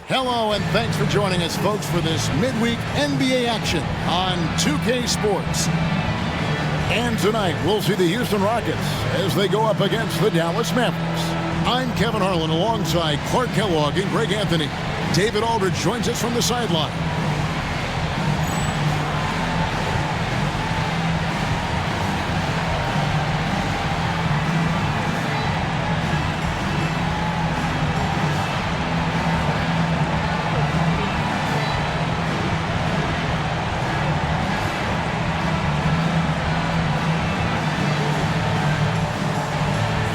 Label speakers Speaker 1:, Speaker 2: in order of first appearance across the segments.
Speaker 1: Hello, and thanks for joining us, folks, for this midweek NBA action on 2K Sports. And tonight, we'll see the Houston Rockets as they go up against the Dallas Mavericks. I'm Kevin Harlan alongside Clark Kellogg and Greg Anthony. David Aldridge joins us from the sideline.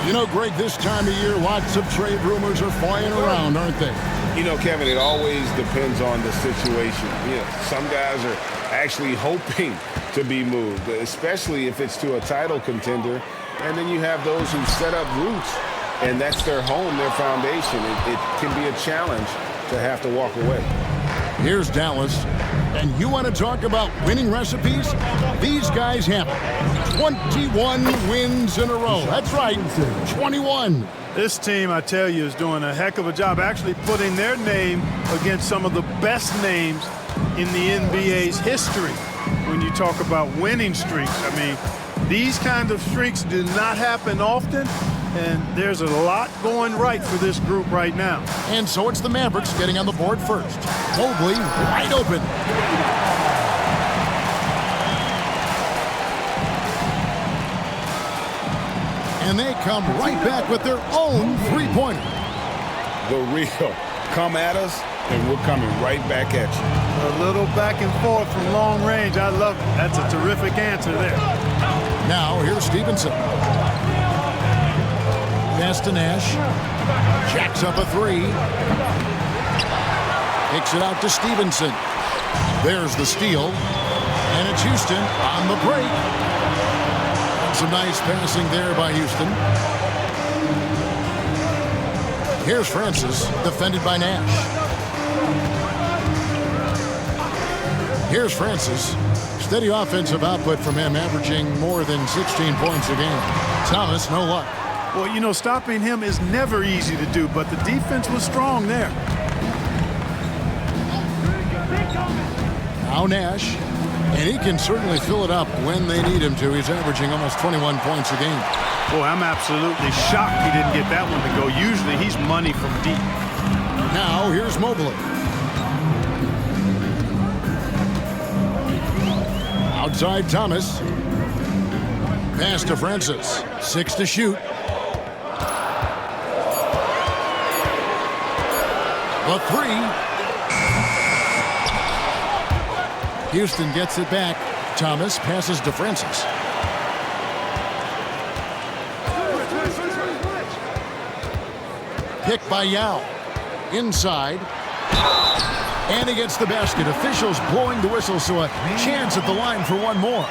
Speaker 1: You know, Greg, this time of year, lots of trade rumors are flying around, aren't they?
Speaker 2: You know, Kevin, it always depends on the situation. You know, some guys are actually hoping to be moved, especially if it's to a title contender. And then you have those who set up roots, and that's their home, their foundation. It can be a challenge to have to walk away.
Speaker 1: Here's Dallas. And you want to talk about winning recipes? These guys have it. 21 wins in a row. That's right, 21.
Speaker 3: This team, I tell you, is doing a heck of a job actually putting their name against some of the best names in the NBA's history. When you talk about winning streaks, I mean, these kind of streaks do not happen often, and there's a lot going right for this group right now.
Speaker 1: And so it's the Mavericks getting on the board first. Mobley wide open. And they come right back with their own three-pointer.
Speaker 2: The real come at us, and we're coming right back at you.
Speaker 3: A little back and forth from long range. I love it. That's a terrific answer there.
Speaker 1: Now, here's Stevenson. Pass to Nash. Jacks up a three. Kicks it out to Stevenson. There's the steal. And it's Houston on the break. Some nice passing there by Houston. Here's Francis, defended by Nash. Here's Francis. Steady offensive output from him, averaging more than 16 points a game. Thomas, no luck.
Speaker 3: Well, you know, stopping him is never easy to do, but the defense was strong there.
Speaker 1: Now Nash. And he can certainly fill it up when they need him to. He's averaging almost 21 points a game.
Speaker 3: Boy, I'm absolutely shocked he didn't get that one to go. Usually he's money from deep.
Speaker 1: Now here's Mobley. Outside Thomas. Pass to Francis. 6 to shoot. The three. Houston gets it back. Thomas passes to Francis. Pick by Yao. Inside. And he gets the basket. Officials blowing the whistle, so a chance at the line for one more.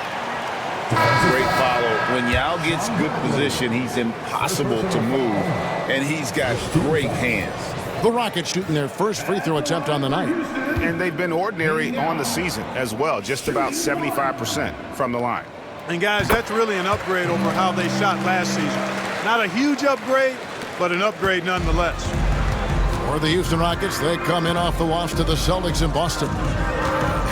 Speaker 2: Great follow. When Yao gets good position, he's impossible to move, and he's got great hands.
Speaker 1: The Rockets shooting their first free throw attempt on the night.
Speaker 4: And they've been ordinary on the season as well, just about 75% from the line.
Speaker 3: And guys, that's really an upgrade over how they shot last season. Not a huge upgrade, but an upgrade nonetheless.
Speaker 1: For the Houston Rockets, they come in off the loss to the Celtics in Boston.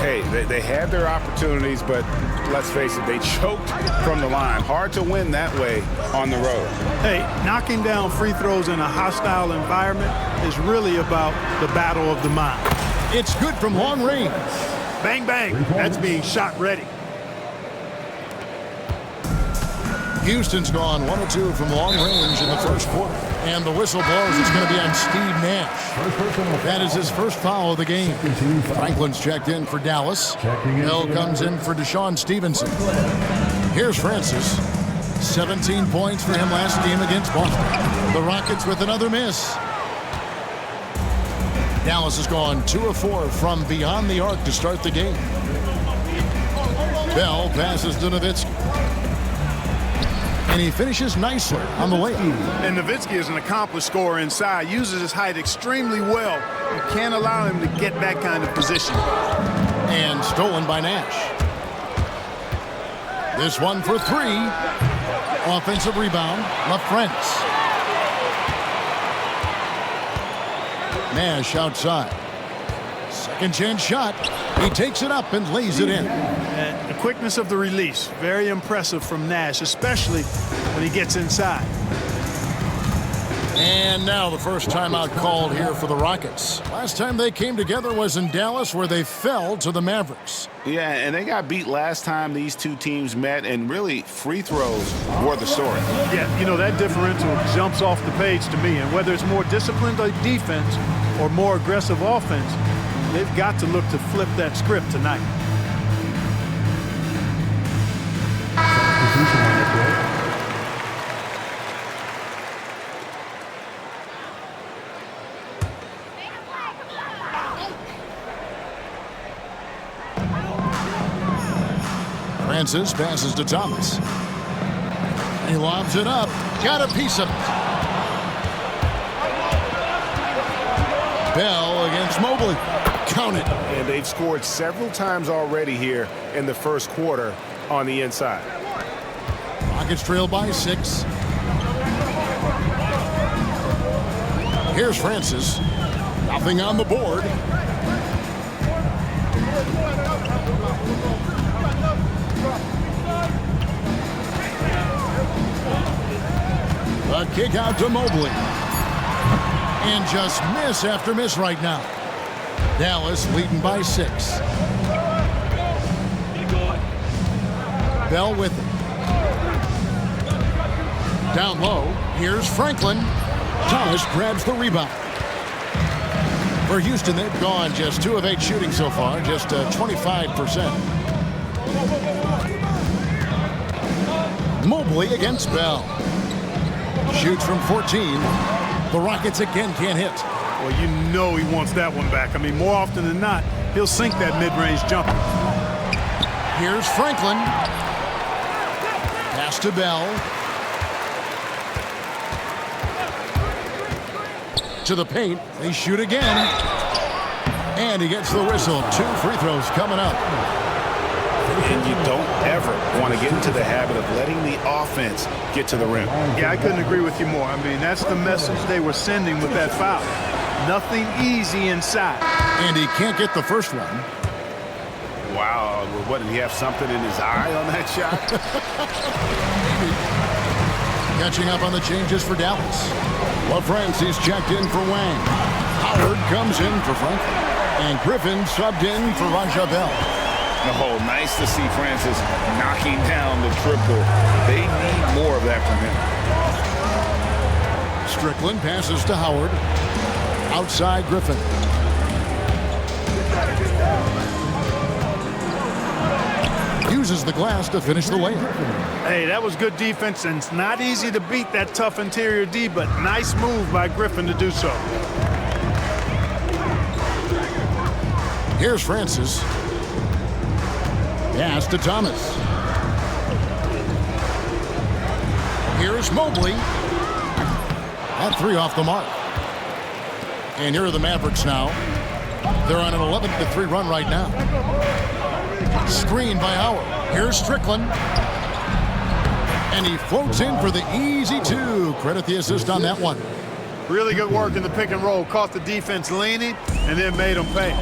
Speaker 4: Hey, they had their opportunities, but let's face it, they choked from the line. Hard to win that way on the road.
Speaker 3: Hey, knocking down free throws in a hostile environment is really about the battle of the mind.
Speaker 1: It's good from long range.
Speaker 3: Bang, bang. That's being shot ready.
Speaker 1: Houston's gone 1 of 2 from long range in the first quarter. And the whistle blows. It's going to be on Steve Nash. That is his first foul of the game. Franklin's checked in for Dallas. Hill comes in for Deshaun Stevenson. Here's Francis. 17 points for him last game against Boston. The Rockets with another miss. Dallas has gone 2 of 4 from beyond the arc to start the game. Bell passes to Nowitzki. And he finishes nicely on the layup.
Speaker 3: And Nowitzki is an accomplished scorer inside, uses his height extremely well. You can't allow him to get that kind of position.
Speaker 1: And stolen by Nash. This one for 3. Offensive rebound, LaFrentz. Nash outside. Second chance shot. He takes it up and lays it in.
Speaker 3: And the quickness of the release, very impressive from Nash, especially when he gets inside.
Speaker 1: And now the first timeout called here for the Rockets. Last time they came together was in Dallas, where they fell to the Mavericks.
Speaker 4: Yeah, and they got beat last time these two teams met, and really free throws were the story.
Speaker 3: Yeah, you know, that differential jumps off the page to me, and whether it's more disciplined defense or more aggressive offense, they've got to look to flip that script tonight.
Speaker 1: Francis passes to Thomas. He lobs it up. Got a piece of it. Bell against Mobley. Count it.
Speaker 4: And they've scored several times already here in the first quarter on the inside.
Speaker 1: Rockets trail by 6. Here's Francis. Nothing on the board. A kick out to Mobley. And just miss after miss right now. Dallas leading by 6. Bell with it. Down low. Here's Franklin. Thomas grabs the rebound. For Houston, they've gone just 2 of 8 shooting so far, just 25%. Mobley against Bell. Shoots from 14. The Rockets again can't hit.
Speaker 3: Well, you know he wants that one back. I mean, more often than not, he'll sink that mid-range jumper.
Speaker 1: Here's Franklin. Pass to Bell. To the paint. They shoot again. And he gets the whistle. 2 free throws coming up.
Speaker 4: And you don't ever want to get into the habit of letting the offense get to the rim.
Speaker 3: Yeah, I couldn't agree with you more. I mean, that's the message they were sending with that foul. Nothing easy inside.
Speaker 1: And he can't get the first one.
Speaker 4: Wow, what, did he have something in his eye on that shot?
Speaker 1: Catching up on the changes for Dallas. LaFrancis checked in for Wang. Howard comes in for Franklin. And Griffin subbed in for Raja Bell.
Speaker 4: Oh, nice to see Francis knocking down the triple. They need more of that from him.
Speaker 1: Strickland passes to Howard. Outside Griffin. Uses the glass to finish the layup.
Speaker 3: Hey, that was good defense, and it's not easy to beat that tough interior D, but nice move by Griffin to do so.
Speaker 1: Here's Francis. Pass to Thomas. Here's Mobley. That 3 off the mark. And here are the Mavericks now. They're on an 11-3 run right now. Screen by Howard. Here's Strickland. And he floats in for the easy 2. Credit the assist on that one.
Speaker 3: Really good work in the pick and roll. Caught the defense leaning and then made them pay.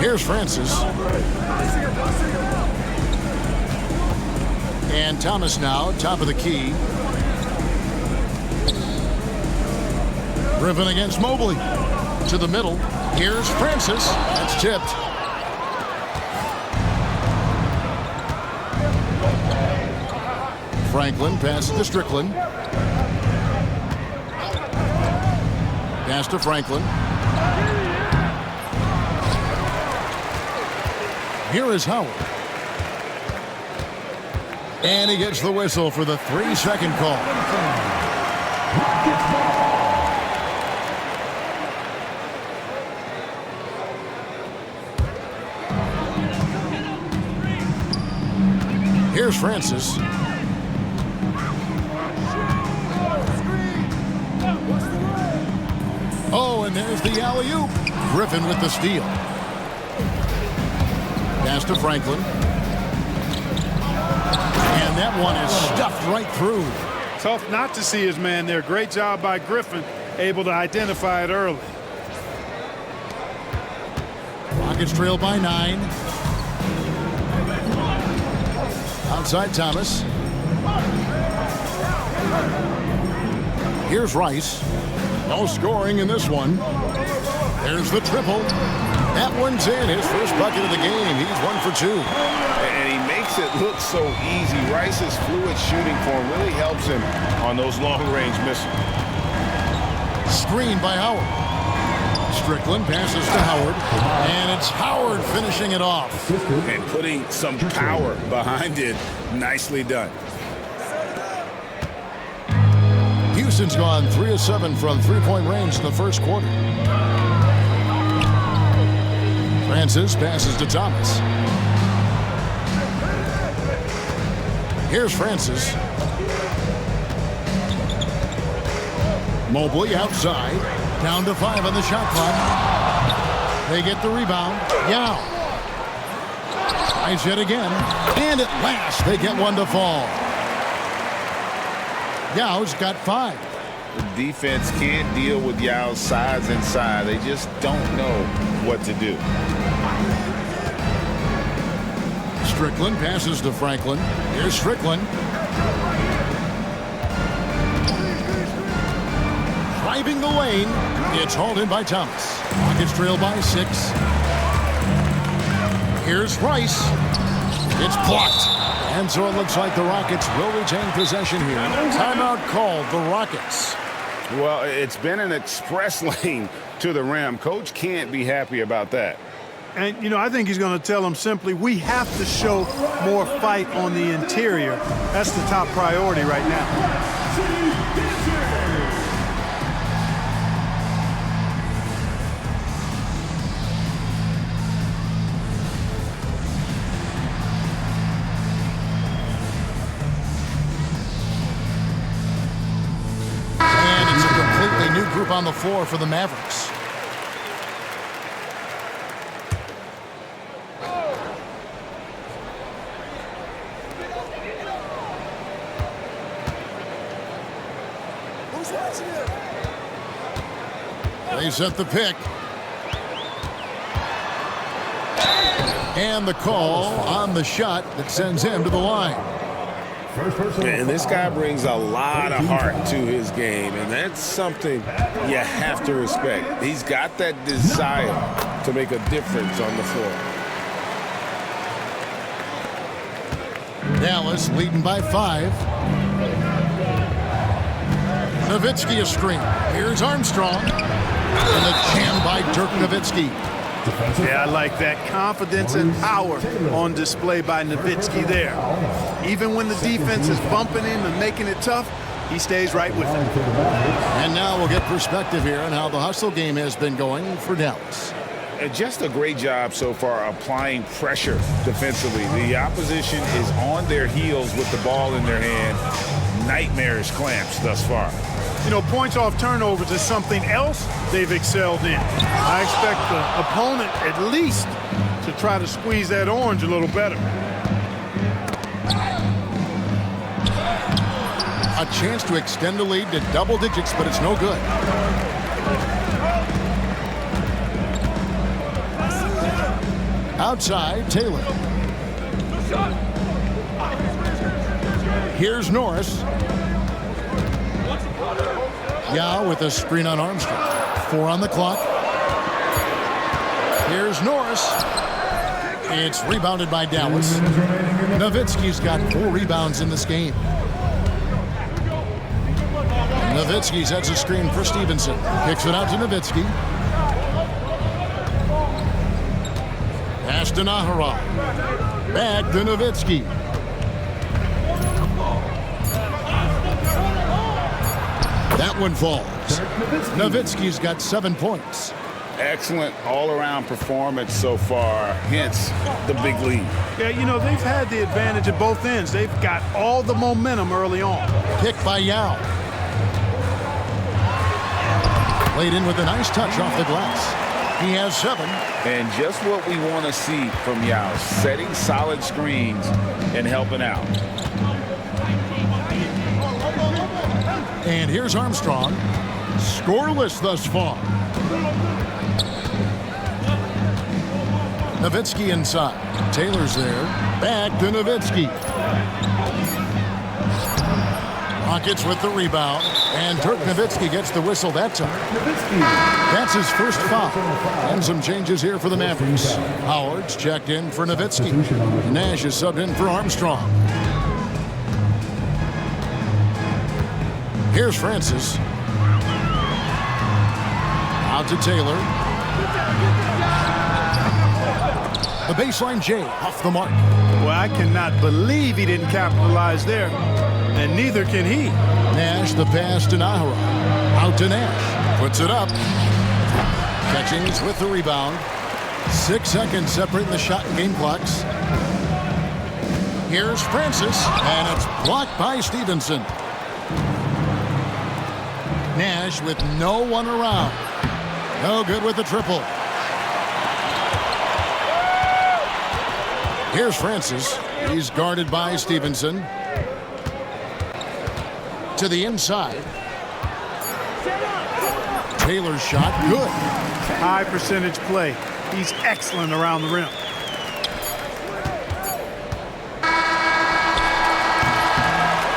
Speaker 1: Here's Francis. And Thomas now, top of the key. Griffin against Mobley. To the middle. Here's Francis. That's tipped. Franklin passes to Strickland. Pass to Franklin. Here is Howard. And he gets the whistle for the 3-second call. Here's Francis. Oh, and there's the alley-oop. Griffin with the steal. Pass to Franklin. And that one is stuffed right through.
Speaker 3: Tough not to see his man there. Great job by Griffin, able to identify it early.
Speaker 1: Rockets trail by 9. Outside Thomas. Here's Rice. No scoring in this one. There's the triple. That one's in. His first bucket of the game. He's 1 for 2.
Speaker 2: And he makes it look so easy. Rice's fluid shooting form really helps him on those long-range misses.
Speaker 1: Screen by Howard. Strickland passes to Howard. And it's Howard finishing it off.
Speaker 2: And putting some power behind it. Nicely done.
Speaker 1: Houston's gone 3 of 7 from three-point range in the first quarter. Francis passes to Thomas. Here's Francis. Mobley outside. Down to 5 on the shot clock. They get the rebound. Yao. Tries it again. And at last they get one to fall. Yao's got 5.
Speaker 2: The defense can't deal with Yao's size inside. They just don't know what to do.
Speaker 1: Strickland passes to Franklin. Here's Strickland. Driving the lane. It's hauled in by Thomas. Rockets trail by 6. Here's Rice. It's blocked. And so it looks like the Rockets will retain possession here. Timeout called the Rockets.
Speaker 2: Well, it's been an express lane to the rim. Coach can't be happy about that.
Speaker 3: And, you know, I think he's going to tell them simply, we have to show more fight on the interior. That's the top priority right now.
Speaker 1: And it's a completely new group on the floor for the Mavericks. They set the pick. And the call on the shot that sends him to the line.
Speaker 2: And this guy brings a lot of heart to his game, and that's something you have to respect. He's got that desire to make a difference on the floor.
Speaker 1: Dallas leading by 5. Nowitzki a screen. Here's Armstrong. And the jam by Dirk Nowitzki.
Speaker 3: Yeah, I like that confidence and power on display by Nowitzki there. Even when the defense is bumping him and making it tough, he stays right with it.
Speaker 1: And now we'll get perspective here on how the hustle game has been going for Dallas.
Speaker 2: Just a great job so far applying pressure defensively. The opposition is on their heels with the ball in their hand. Nightmarish clamps thus far.
Speaker 3: You know, points off turnovers is something else they've excelled in. I expect the opponent at least to try to squeeze that orange a little better.
Speaker 1: A chance to extend the lead to double digits, but it's no good. Outside, Taylor. Here's Norris. Yao with a screen on Armstrong. 4 on the clock. Here's Norris. It's rebounded by Dallas. Nowitzki's got 4 rebounds in this game. Nowitzki sets a screen for Stevenson. Kicks it out to Nowitzki. Pass to Nahara. Back to Nowitzki. That one falls. Nowitzki's got 7 points.
Speaker 2: Excellent all-around performance so far, hence the big lead.
Speaker 3: Yeah, you know, they've had the advantage at both ends. They've got all the momentum early on.
Speaker 1: Pick by Yao. Played in with a nice touch off the glass. He has 7.
Speaker 2: And just what we want to see from Yao, setting solid screens and helping out.
Speaker 1: And here's Armstrong. Scoreless thus far. Nowitzki inside. Taylor's there. Back to Nowitzki. Rockets with the rebound. And Dirk Nowitzki gets the whistle that time. That's his first foul. And some changes here for the Mavericks. Howard's checked in for Nowitzki. Nash is subbed in for Armstrong. Here's Francis. Out to Taylor. The baseline J off the mark.
Speaker 3: Well, I cannot believe he didn't capitalize there. And neither can he.
Speaker 1: Nash the pass to Nahara. Out to Nash. Puts it up. Catchings with the rebound. 6 seconds separating the shot and game clocks. Here's Francis. And it's blocked by Stevenson. Nash with no one around. No good with the triple. Here's Francis. He's guarded by Stevenson. To the inside. Taylor's shot, good.
Speaker 3: High percentage play. He's excellent around the rim.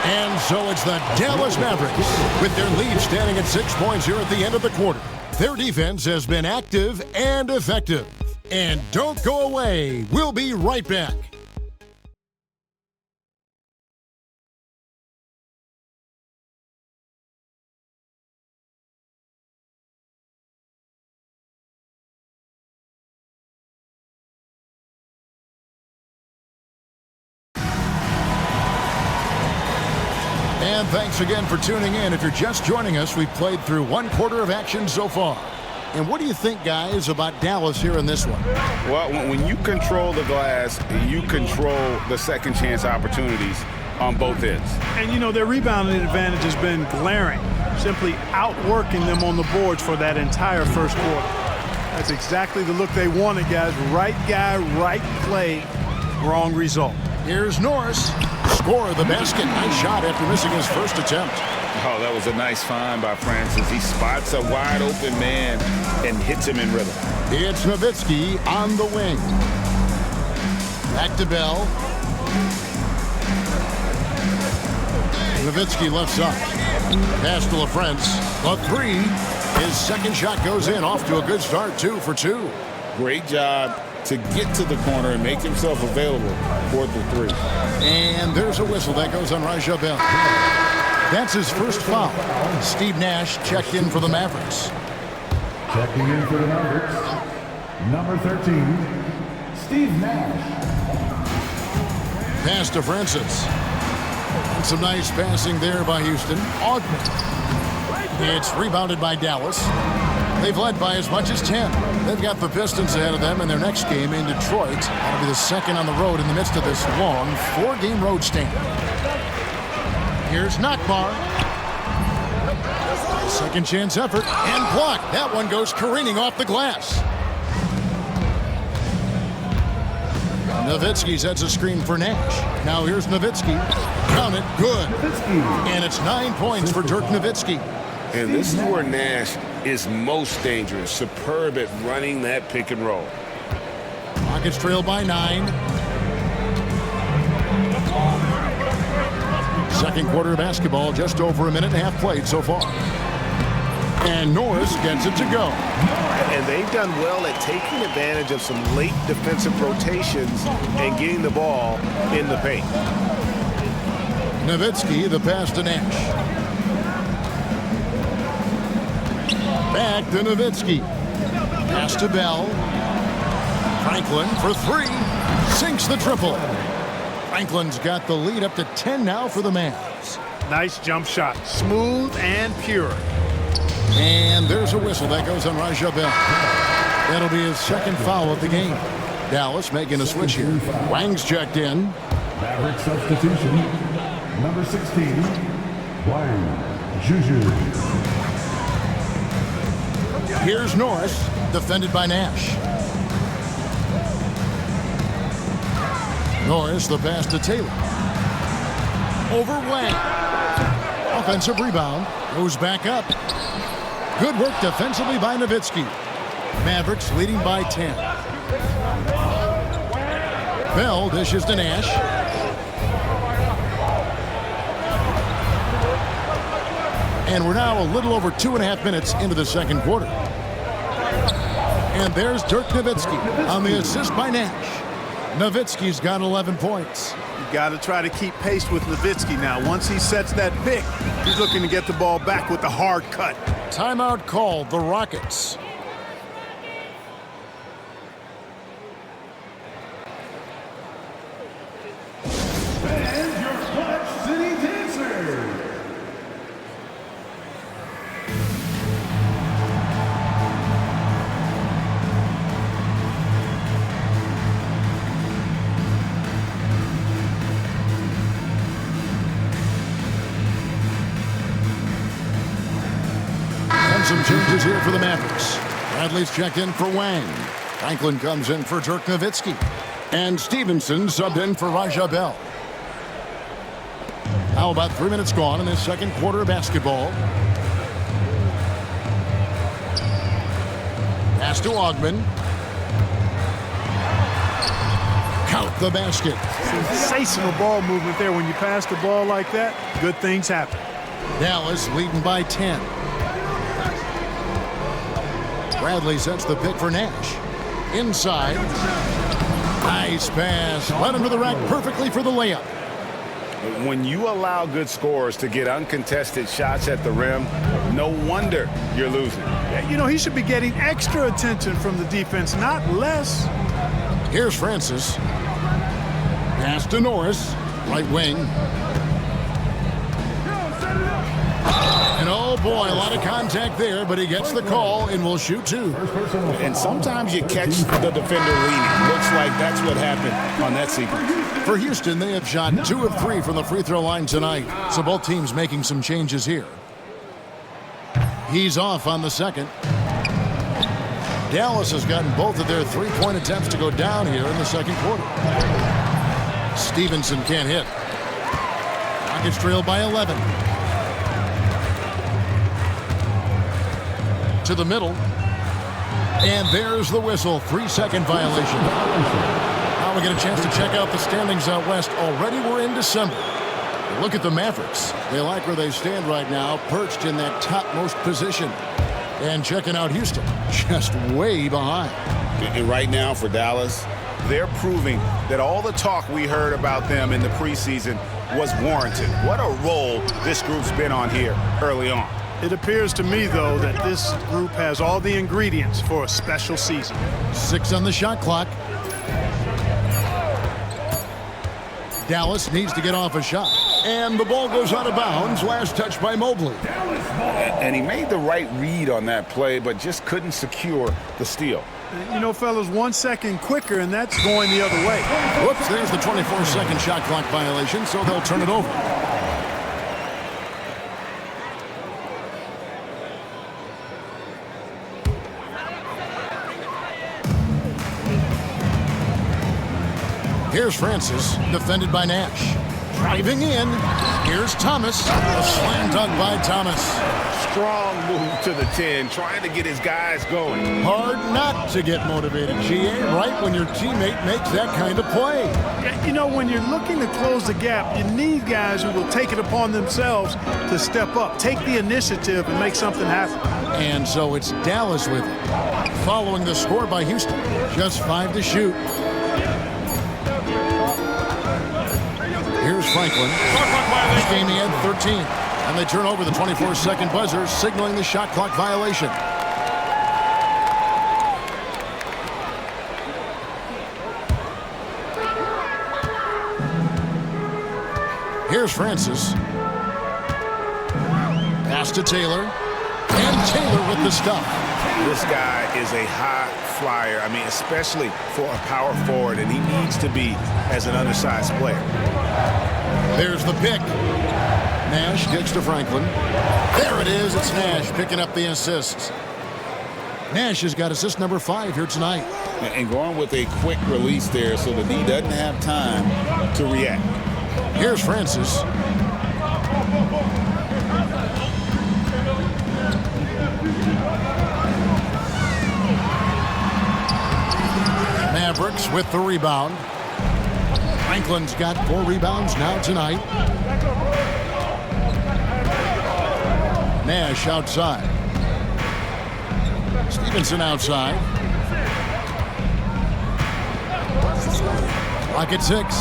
Speaker 1: And so it's the Dallas Mavericks with their lead standing at 6 points here at the end of the quarter. Their defense has been active and effective. And don't go away. We'll be right back. And thanks again for tuning in. If you're just joining us, we've played through 1 quarter of action so far. And what do you think, guys, about Dallas here in this one?
Speaker 4: Well, when you control the glass, you control the second chance opportunities on both ends.
Speaker 3: And, you know, their rebounding advantage has been glaring, simply outworking them on the boards for that entire first quarter. That's exactly the look they wanted, guys. Right guy, right play, wrong result.
Speaker 1: Here's Norris. Score the basket. Nice shot after missing his first attempt.
Speaker 4: Oh, that was a nice find by Francis. He spots a wide open man and hits him in rhythm.
Speaker 1: It's Nowitzki on the wing. Back to Bell. Nowitzki left side. Pass to LaFrance. A three. His second shot goes in. Off to a good start. 2 for 2.
Speaker 4: Great job to get to the corner and make himself available for the three.
Speaker 1: And there's a whistle that goes on Raja Bell. That's his first foul. Steve Nash checked in for the Mavericks.
Speaker 5: Checking in for the Mavericks, number 13, Steve Nash.
Speaker 1: Pass to Francis. And some nice passing there by Houston. Augment. It's rebounded by Dallas. They've led by as much as 10. They've got the Pistons ahead of them in their next game in Detroit. That'll be the second on the road in the midst of this long 4-game road stand. Here's Nakbar. Second chance effort and blocked. That one goes careening off the glass. Nowitzki sets a screen for Nash. Now here's Nowitzki. Count it, good. And it's 9 points for Dirk Nowitzki.
Speaker 2: And this is where Nash is most dangerous. Superb at running that pick and roll.
Speaker 1: Rockets trail by 9. Second quarter of basketball, just over a minute and a half played so far. And Norris gets it to go.
Speaker 6: And they've done well at taking advantage of some late defensive rotations and getting the ball in the paint.
Speaker 1: Nowitzki, the pass to Nash. Back to Nowitzki. Pass to Bell. Franklin for 3. Sinks the triple. Franklin's got the lead up to 10 now for the Mavs.
Speaker 3: Nice jump shot. Smooth and pure.
Speaker 1: And there's a whistle that goes on Raja Bell. That'll be his second foul of the game. Dallas making a switch here. Wang's checked in.
Speaker 5: Maverick substitution, number 16, Wang Juju.
Speaker 1: Here's Norris, defended by Nash. Norris, the pass to Taylor. Over Wang. offensive rebound. Goes back up. Good work defensively by Nowitzki. Mavericks leading by 10. Bell dishes to Nash. And we're now a little over 2.5 minutes into the second quarter. And there's Dirk Nowitzki on the assist by Nash. Nowitzki's got 11 points.
Speaker 3: You got to try to keep pace with Nowitzki now. Once he sets that pick, he's looking to get the ball back with the hard cut.
Speaker 1: Timeout called, the Rockets.
Speaker 5: And your Clutch City Dancer.
Speaker 1: Some changes here for the Mavericks. Bradley's checked in for Wang. Franklin comes in for Dirk Nowitzki. And Stevenson subbed in for Raja Bell. How about 3 minutes gone in this second quarter of basketball? Pass to Ogman. Count the basket.
Speaker 3: Sensational ball movement there. When you pass the ball like that, good things happen.
Speaker 1: Dallas leading by 10. Bradley sets the pick for Nash. Inside. Nice pass. Led him to the rack perfectly for the layup.
Speaker 4: When you allow good scorers to get uncontested shots at the rim, no wonder you're losing.
Speaker 3: You know, he should be getting extra attention from the defense, not less.
Speaker 1: Here's Francis. Pass to Norris. Right wing. And oh boy, a lot of contact there, but he gets the call and will shoot two.
Speaker 4: And sometimes you catch the defender leaning. Looks like that's what happened on that sequence.
Speaker 1: For Houston, they have shot 2 of 3 from the free throw line tonight. So both teams making some changes here. He's off on the second. Dallas has gotten both of their 3-point attempts to go down here in the second quarter. Stevenson can't hit. Rockets trail by 11. To the middle. And there's the whistle. 3-second violation. Now we get a chance to check out the standings out west. Already we're in December. Look at the Mavericks. They like where they stand right now, perched in that topmost position. And checking out Houston, just way behind.
Speaker 4: And right now for Dallas, they're proving that all the talk we heard about them in the preseason was warranted. What a role this group's been on here early on.
Speaker 3: It appears to me, though, that this group has all the ingredients for a special season.
Speaker 1: 6 on the shot clock. Dallas needs to get off a shot. And the ball goes out of bounds. Last touch by Mobley.
Speaker 4: And he made the right read on that play, but just couldn't secure the steal.
Speaker 3: You know, fellas, 1 second quicker, and that's going the other way.
Speaker 1: Whoops, there's the 24-second shot clock violation, so they'll turn it over. Here's Francis, defended by Nash. Driving in. Here's Thomas. A slam dunk by Thomas.
Speaker 4: Strong move to the 10, trying to get his guys going.
Speaker 1: Hard not to get motivated, GA, right when your teammate makes that kind of play.
Speaker 3: You know, when you're looking to close the gap, you need guys who will take it upon themselves to step up, take the initiative, and make something happen.
Speaker 1: And so it's Dallas with it. Following the score by Houston. Just 5 to shoot. Here's Franklin. This game he had 13. And they turn over the 24-second buzzer, signaling the shot clock violation. Here's Francis. Pass to Taylor. And Taylor with the stuff.
Speaker 4: This guy is a high flyer. I mean, especially for a power forward, and he needs to be as an undersized player.
Speaker 1: There's the pick. Nash kicks to Franklin. There it is. It's Nash picking up the assist. Nash has got assist number 5 here tonight.
Speaker 4: And going with a quick release there so that he doesn't have time to react.
Speaker 1: Here's Francis. Mavericks with the rebound. Franklin's got 4 rebounds now tonight. Nash outside. Stevenson outside. Clock at 6.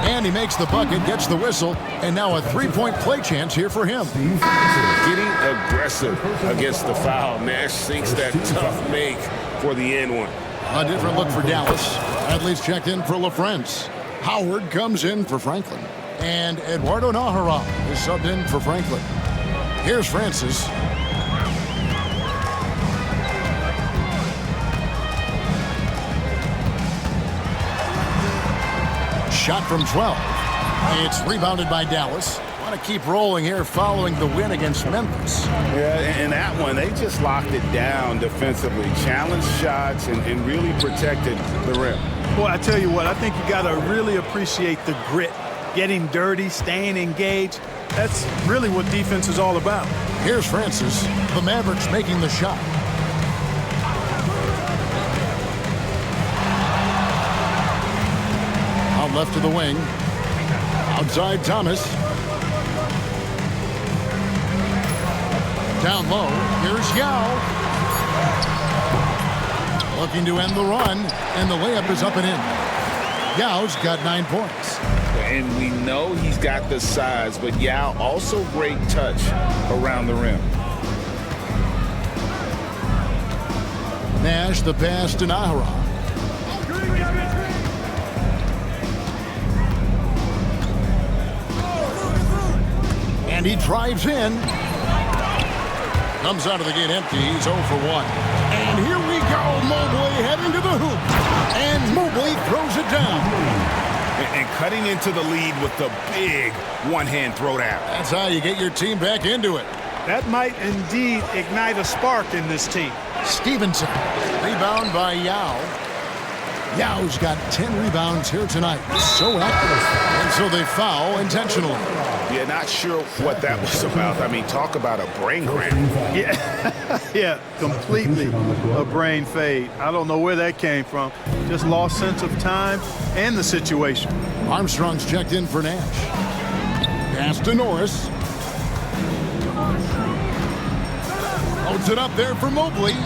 Speaker 1: And he makes the bucket, gets the whistle, and now a 3-point play chance here for him.
Speaker 2: Getting aggressive against the foul. Nash sinks that tough make for the end one.
Speaker 1: A different look for Dallas. Bradley's checked in for LaFrance. Howard comes in for Franklin. And Eduardo Nájera is subbed in for Franklin. Here's Francis. Shot from 12. It's rebounded by Dallas. Want to keep rolling here following the win against Memphis.
Speaker 4: Yeah, and that one, they just locked it down defensively. Challenged shots and really protected the rim.
Speaker 3: Boy, I tell you what, I think you got to really appreciate the grit. Getting dirty, staying engaged. That's really what defense is all about.
Speaker 1: Here's Francis. The Mavericks making the shot. Out left to the wing. Outside Thomas. Down low. Here's Yao. Looking to end the run. And the layup is up and in. Yao's got 9 points.
Speaker 2: And we know he's got the size, but Yao also great touch around the rim.
Speaker 1: Nash the pass to Nájera. And he drives in. Comes out of the gate empty. He's 0 for 1. And here we go. Mobley heading to the hoop. And Mobley throws it down.
Speaker 4: And cutting into the lead with the big one-hand throwdown.
Speaker 1: That's how you get your team back into it.
Speaker 3: That might indeed ignite a spark in this team.
Speaker 1: Stevenson. Rebound by Yao. Yao's got 10 rebounds here tonight. So active. And so they foul intentionally.
Speaker 4: Yeah, not sure what that was about. I mean, talk about a brain cramp.
Speaker 3: Yeah, yeah, completely a brain fade. I don't know where that came from. Just lost sense of time and the situation.
Speaker 1: Armstrong's checked in for Nash. Pass to Norris. Loads it up there for Mobley.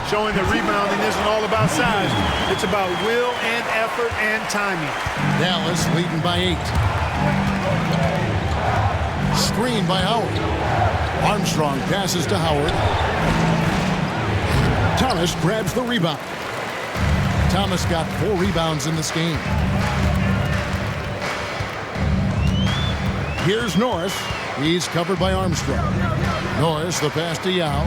Speaker 3: Showing that rebounding isn't all about size. It's about will and effort and timing.
Speaker 1: Dallas leading by 8. Screen by Howard. Armstrong passes to Howard. Thomas grabs the rebound. Thomas got 4 rebounds in this game. Here's Norris. He's covered by Armstrong. Norris, the pass to Yao.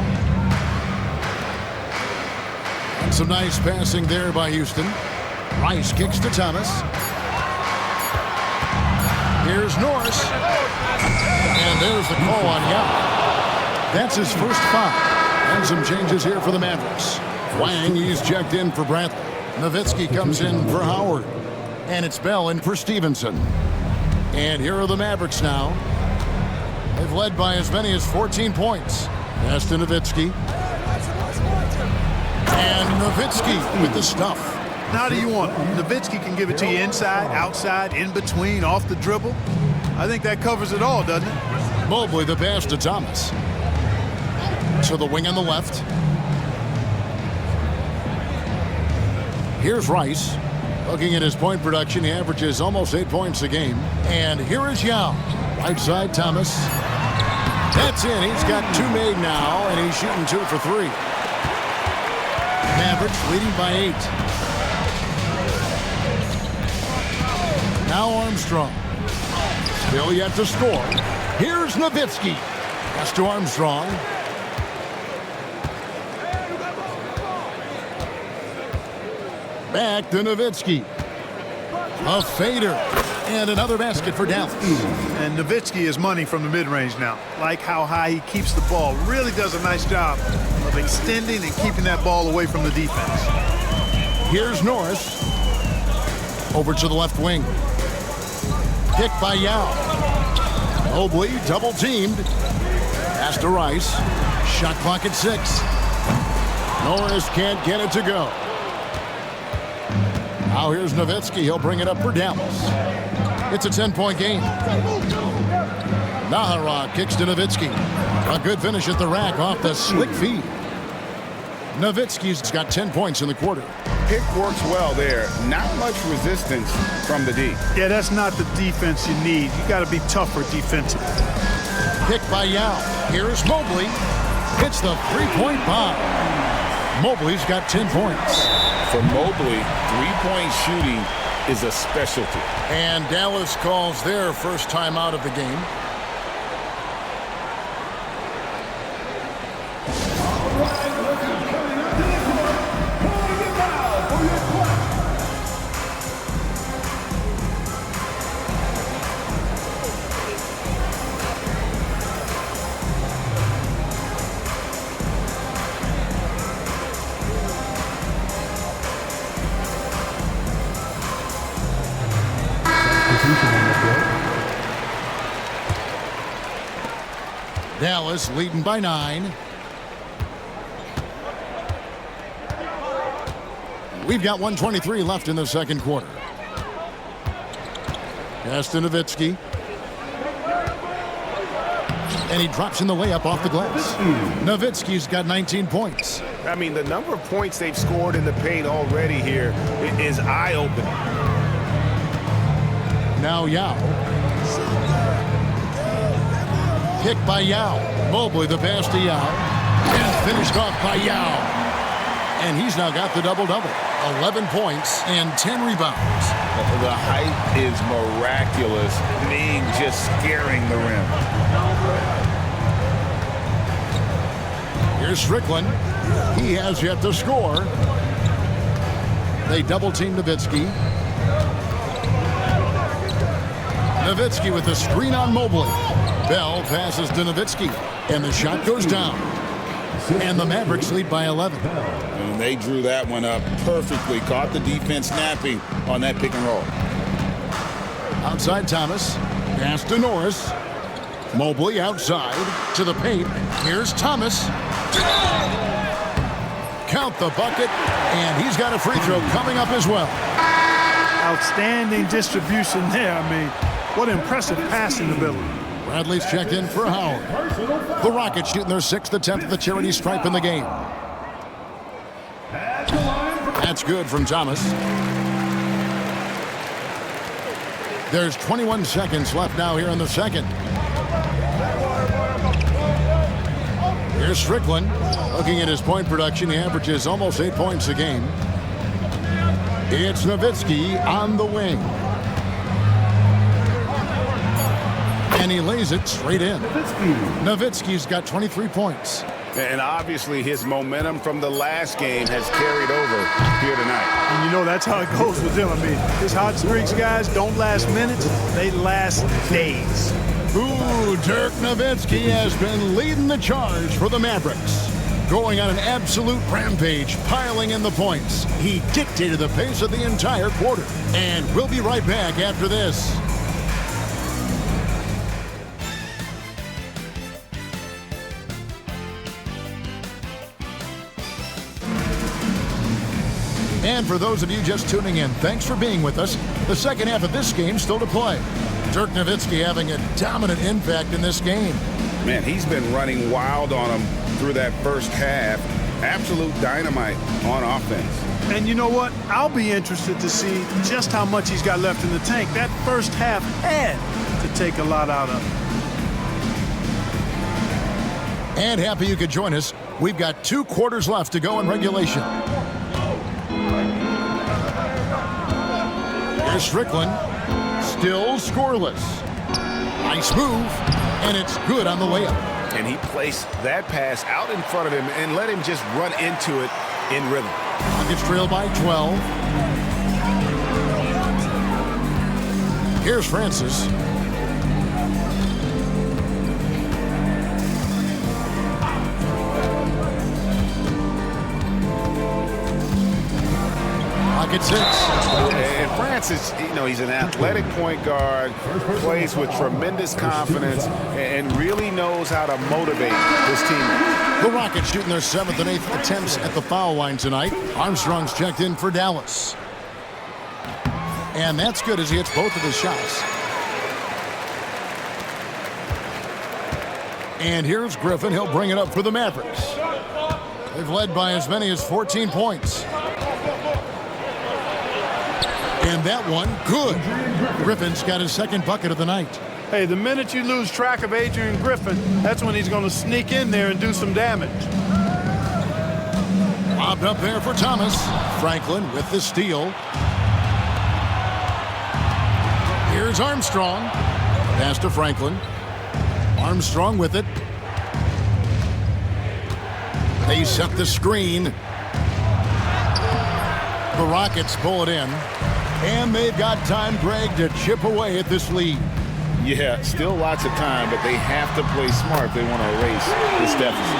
Speaker 1: And some nice passing there by Houston. Rice kicks to Thomas. Here's Norris. And there's the call on Yao. That's his first foul. And some changes here for the Mavericks. Wang, he's checked in for Bradley. Nowitzki comes in for Howard. And it's Bell in for Stevenson. And here are the Mavericks now. They've led by as many as 14 points. Pass to Nowitzki. And Nowitzki with the stuff.
Speaker 3: How do you want it? Nowitzki can give it to you inside, outside, in between, off the dribble. I think that covers it all, doesn't it?
Speaker 1: Mobley the pass to Thomas. To the wing on the left. Here's Rice. Looking at his point production, he averages almost 8 points a game. And here is Yao. Right side, Thomas. That's in. He's got 2 made now, and he's shooting 2 for 3. Mavericks leading by 8. Now Armstrong. Still yet to score. Here's Nowitzki. Pass to Armstrong. Back to Nowitzki. A fader. And another basket for Dallas.
Speaker 3: And Nowitzki is money from the mid-range now. Like how high he keeps the ball. Really does a nice job of extending and keeping that ball away from the defense.
Speaker 1: Here's Norris. Over to the left wing. Kick by Yao. Mobley double teamed. Pass to Rice. Shot clock at 6. Norris can't get it to go. Now here's Nowitzki. He'll bring it up for Dallas. It's a 10-point game. Nahara kicks to Nowitzki. A good finish at the rack off the slick feed. Nowitzki's got 10 points in the quarter.
Speaker 4: Pick works well there. Not much resistance from the D.
Speaker 3: Yeah, that's not the defense you need. You got to be tougher defensively.
Speaker 1: Pick by Yao. Here's Mobley. Hits the three-point bomb. Mobley's got 10 points.
Speaker 4: For Mobley, three-point shooting is a specialty.
Speaker 1: And Dallas calls their first time out of the game. Dallas leading by 9. We've got 1:23 left in the second quarter. Pass to Nowitzki. And he drops in the layup off the glass. Nowitzki's got 19 points.
Speaker 6: I mean, the number of points they've scored in the paint already here is eye-opening.
Speaker 1: Now Yao. Pick by Yao. Mobley the pass to Yao. And finished off by Yao. And he's now got the double-double. 11 points and 10 rebounds.
Speaker 4: The height is miraculous, being just scaring the rim.
Speaker 1: Here's Strickland. He has yet to score. They double-team Nowitzki. Nowitzki with the screen on Mobley. Bell passes to Nowitzki, and the shot goes down. And the Mavericks lead by 11.
Speaker 4: And they drew that one up perfectly. Caught the defense snapping on that pick and roll.
Speaker 1: Outside Thomas. Pass to Norris. Mobley outside to the paint. Here's Thomas. Count the bucket, and he's got a free throw coming up as well.
Speaker 3: Outstanding distribution there. I mean, what impressive passing ability.
Speaker 1: Bradley's checked in for Howard. The Rockets shooting their 6th attempt at the charity stripe in the game. That's good from Thomas. There's 21 seconds left now here in the second. Here's Strickland. Looking at his point production, he averages almost 8 points a game. It's Nowitzki on the wing. And he lays it straight in. Nowitzki's got 23 points.
Speaker 4: And obviously his momentum from the last game has carried over here tonight.
Speaker 3: And you know that's how it goes with him. I mean, his hot streaks, guys, don't last minutes. They last days.
Speaker 1: Ooh, Dirk Nowitzki has been leading the charge for the Mavericks. Going on an absolute rampage, piling in the points. He dictated the pace of the entire quarter. And we'll be right back after this. And for those of you just tuning in, thanks for being with us. The second half of this game still to play. Dirk Nowitzki having a dominant impact in this game.
Speaker 4: Man, he's been running wild on him through that first half. Absolute dynamite on offense.
Speaker 3: And you know what? I'll be interested to see just how much he's got left in the tank. That first half had to take a lot out of him.
Speaker 1: And happy you could join us. We've got 2 quarters left to go in regulation. Here's Strickland. Still scoreless. Nice move. And it's good on the layup.
Speaker 6: And he placed that pass out in front of him and let him just run into it in rhythm.
Speaker 1: Rockets trail by 12. Here's Francis. Rockets 6.
Speaker 6: And Francis, you know, he's an athletic point guard, plays with tremendous confidence, and really knows how to motivate his teammates.
Speaker 1: The Rockets shooting their 7th and 8th attempts at the foul line tonight. Armstrong's checked in for Dallas. And that's good as he hits both of his shots. And here's Griffin. He'll bring it up for the Mavericks. They've led by as many as 14 points. And that one, good. Griffin's got his second bucket of the night.
Speaker 3: Hey, the minute you lose track of Adrian Griffin, that's when he's going to sneak in there and do some damage.
Speaker 1: Lobbed up there for Thomas. Franklin with the steal. Here's Armstrong. Pass to Franklin. Armstrong with it. They set the screen. The Rockets pull it in. And they've got time, Greg, to chip away at this lead.
Speaker 6: Yeah, still lots of time, but they have to play smart if they want to erase this deficit.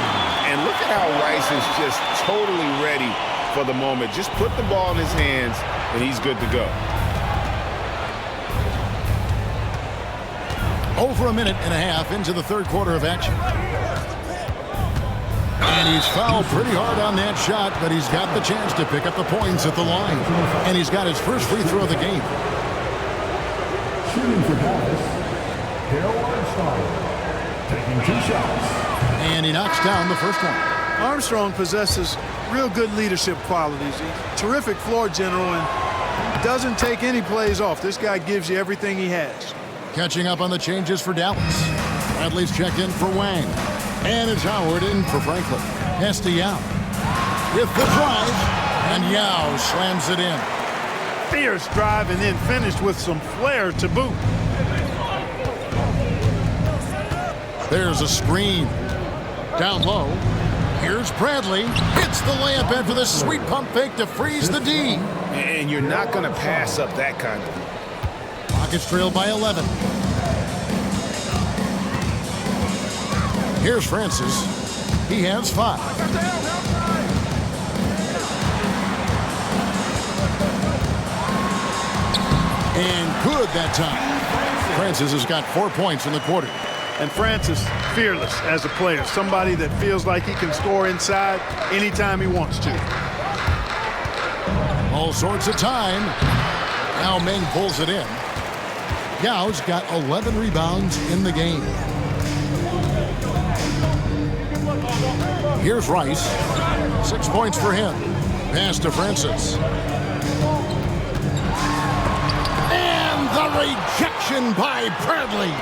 Speaker 6: And look at how Rice is just totally ready for the moment. Just put the ball in his hands, and he's good to go.
Speaker 1: Over a minute and a half into the third quarter of action. And he's fouled pretty hard on that shot, but he's got the chance to pick up the points at the line. And he's got his first free throw of the game.
Speaker 5: Shooting for Dallas, Armstrong, taking 2 shots.
Speaker 1: And he knocks down the first one.
Speaker 3: Armstrong possesses real good leadership qualities. He's a terrific floor general and doesn't take any plays off. This guy gives you everything he has.
Speaker 1: Catching up on the changes for Dallas. Bradley's checked in for Wang. And it's Howard in for Franklin. Pass to Yao. With the drive. And Yao slams it in.
Speaker 3: Fierce drive and then finished with some flair to boot.
Speaker 1: There's a screen. Down low. Here's Bradley. Hits the layup in for the sweet pump fake to freeze the D.
Speaker 6: And you're not going to pass up that kind of.
Speaker 1: Rockets trail by 11. Here's Francis. He has 5. And good that time. Francis has got 4 points in the quarter.
Speaker 3: And Francis, fearless as a player. Somebody that feels like he can score inside anytime he wants to.
Speaker 1: All sorts of time. Now Meng pulls it in. Yao's got 11 rebounds in the game. Here's Rice. 6 points for him. Pass to Francis. And the rejection by Bradley.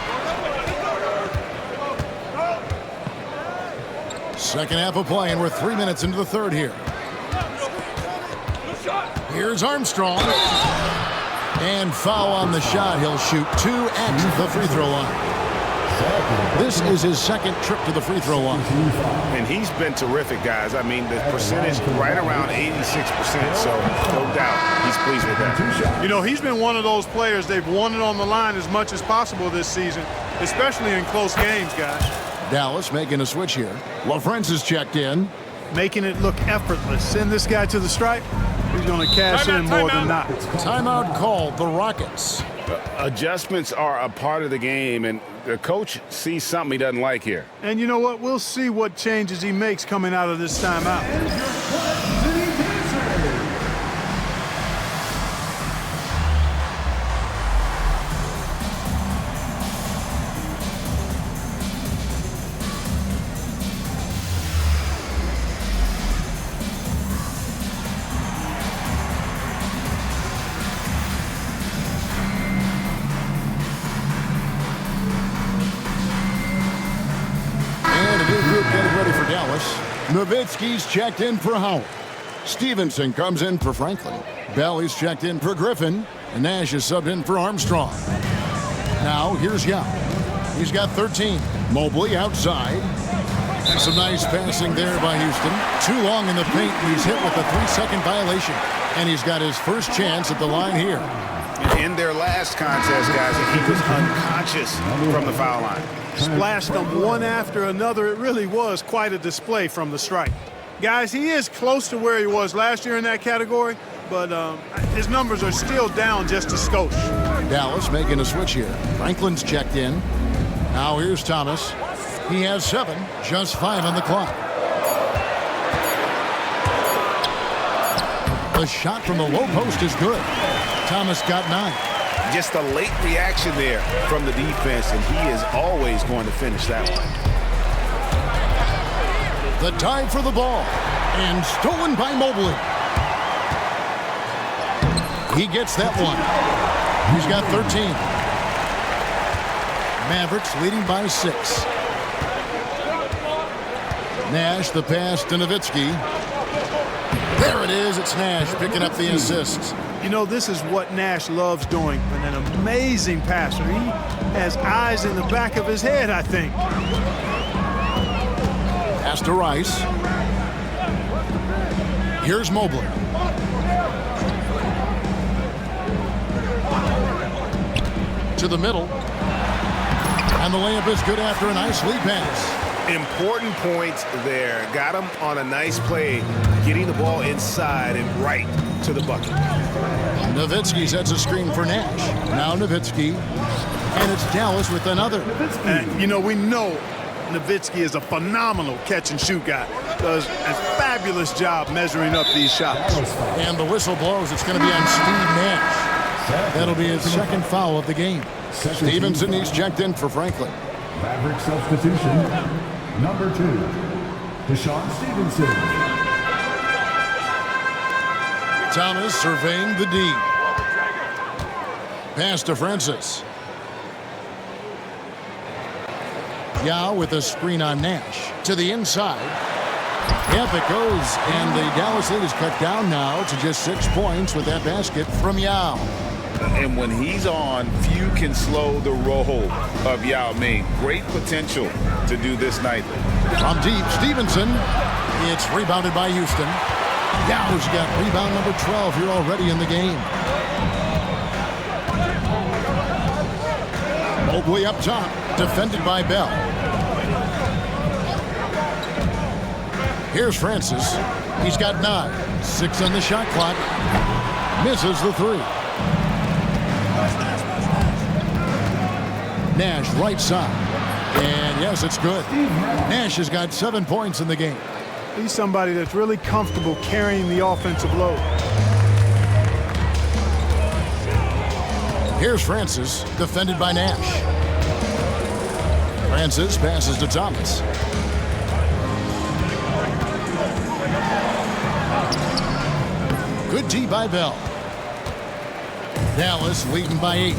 Speaker 1: Second half of play, and we're 3 minutes into the third here. Here's Armstrong. And foul on the shot. He'll shoot 2 at the free throw line. This is his second trip to the free throw line.
Speaker 6: And he's been terrific, guys. I mean, the percentage right around 86%, so no doubt he's pleased with that.
Speaker 3: You know, he's been one of those players, they've won it on the line as much as possible this season, especially in close games, guys.
Speaker 1: Dallas making a switch here. LaFrance is checked in.
Speaker 3: Making it look effortless. Send this guy to the stripe. He's going to cash in more than not.
Speaker 1: Timeout called the Rockets.
Speaker 6: Adjustments are a part of the game, and the coach sees something he doesn't like here.
Speaker 3: And you know what? We'll see what changes he makes coming out of this timeout.
Speaker 1: Nowitzki's checked in for Howard. Stevenson comes in for Franklin. Bailey's checked in for Griffin. And Nash is subbed in for Armstrong. Now here's Yao. He's got 13. Mobley outside. And some nice passing there by Houston. Too long in the paint. He's hit with a 3-second violation. And he's got his first chance at the line here.
Speaker 6: In their last contest, guys, he was unconscious from the foul line.
Speaker 3: Splashed them one after another. It really was quite a display from the stripe. Guys, he is close to where he was last year in that category, but his numbers are still down just a skosh.
Speaker 1: Dallas making a switch here. Franklin's checked in. Now here's Thomas. He has 7, just 5 on the clock. The shot from the low post is good. Thomas got 9.
Speaker 4: Just a late reaction there from the defense, and he is always going to finish that one.
Speaker 1: The dive for the ball, and stolen by Mobley. He gets that one. He's got 13. Mavericks leading by 6. Nash, the pass to Nowitzki. There it is. It's Nash picking up the assists.
Speaker 3: You know, this is what Nash loves doing. An amazing passer. He has eyes in the back of his head, I think.
Speaker 1: Pass to Rice. Here's Mobley. To the middle. And the layup is good after a nice lead pass.
Speaker 4: Important points there. Got him on a nice play, getting the ball inside and right to the bucket.
Speaker 1: Nowitzki sets a screen for Nash. Now Nowitzki. And it's Dallas with another.
Speaker 3: You know, we know Nowitzki is a phenomenal catch-and-shoot guy. Does a fabulous job measuring up these shots.
Speaker 1: And the whistle blows. It's going to be on Steve Nash. That'll be his second foul of the game. Stevenson, he's checked in for Franklin.
Speaker 5: Maverick substitution, number 2, Deshaun Stevenson.
Speaker 1: Thomas surveying the D. Pass to Francis. Yao with a screen on Nash. To the inside. Yep, it goes. And the Dallas lead is cut down now to just 6 points with that basket from Yao.
Speaker 4: And when he's on, few can slow the roll of Yao Ming. Great potential to do this nightly.
Speaker 1: From deep, Stevenson. It's rebounded by Houston. Yao's got rebound number 12 here already in the game. Mobley up top, defended by Bell. Here's Francis. He's got 9. 6 on the shot clock. Misses the 3. Nash right side. And yes, it's good. Nash has got 7 points in the game.
Speaker 3: He's somebody that's really comfortable carrying the offensive load.
Speaker 1: Here's Francis, defended by Nash. Francis passes to Thomas. Good D by Bell. Dallas leading by 8.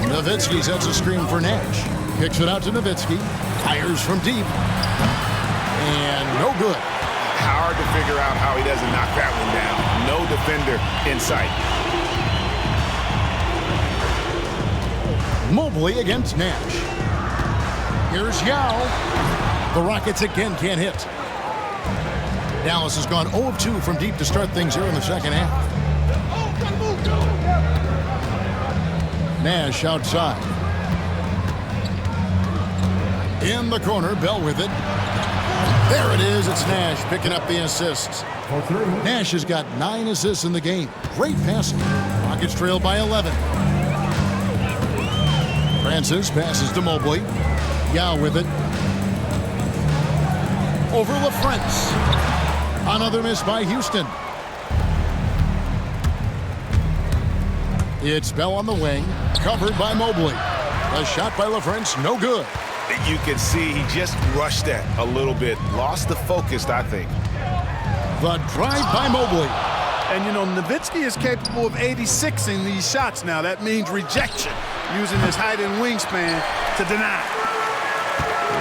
Speaker 1: Nowitzki sets a screen for Nash. Kicks it out to Nowitzki. Fires from deep. And no good.
Speaker 4: Hard to figure out how he doesn't knock that one down. No defender in sight.
Speaker 1: Mobley against Nash. Here's Yao. The Rockets again can't hit. Dallas has gone 0 of 2 from deep to start things here in the second half. Nash outside. In the corner, Bell with it. There it is. It's Nash picking up the assists. Nash has got 9 assists in the game. Great passing. Rockets trail by 11. Francis passes to Mobley. Yao with it. Over LaFrance. Another miss by Houston. It's Bell on the wing, covered by Mobley. A shot by LaFrance, no good.
Speaker 4: You can see he just rushed that a little bit. Lost the focus, I think.
Speaker 1: The drive by Mobley.
Speaker 3: And, you know, Nowitzki is capable of 86ing these shots now. That means rejection, using his height and wingspan to deny.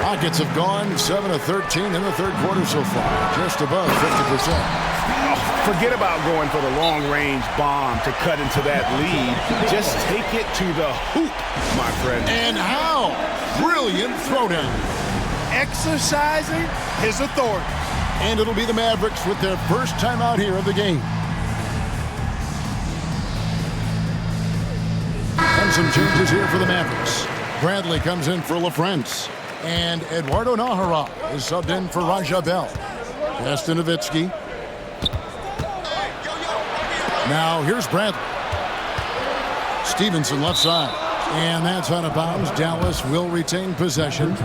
Speaker 1: Rockets have gone 7 of 13 in the third quarter so far, just above 50%.
Speaker 4: Forget about going for the long-range bomb to cut into that lead. Just take it to the hoop, my friend.
Speaker 1: And how? Brilliant throwdown.
Speaker 3: Exercising his authority.
Speaker 1: And it'll be the Mavericks with their first time out here of the game. And some changes here for the Mavericks. Bradley comes in for LaFrance. And Eduardo Nahara is subbed in for Raja Bell. Pass to Nowitzki. Now here's Bradley. Stevenson left side. And that's out of bounds. Dallas will retain possession.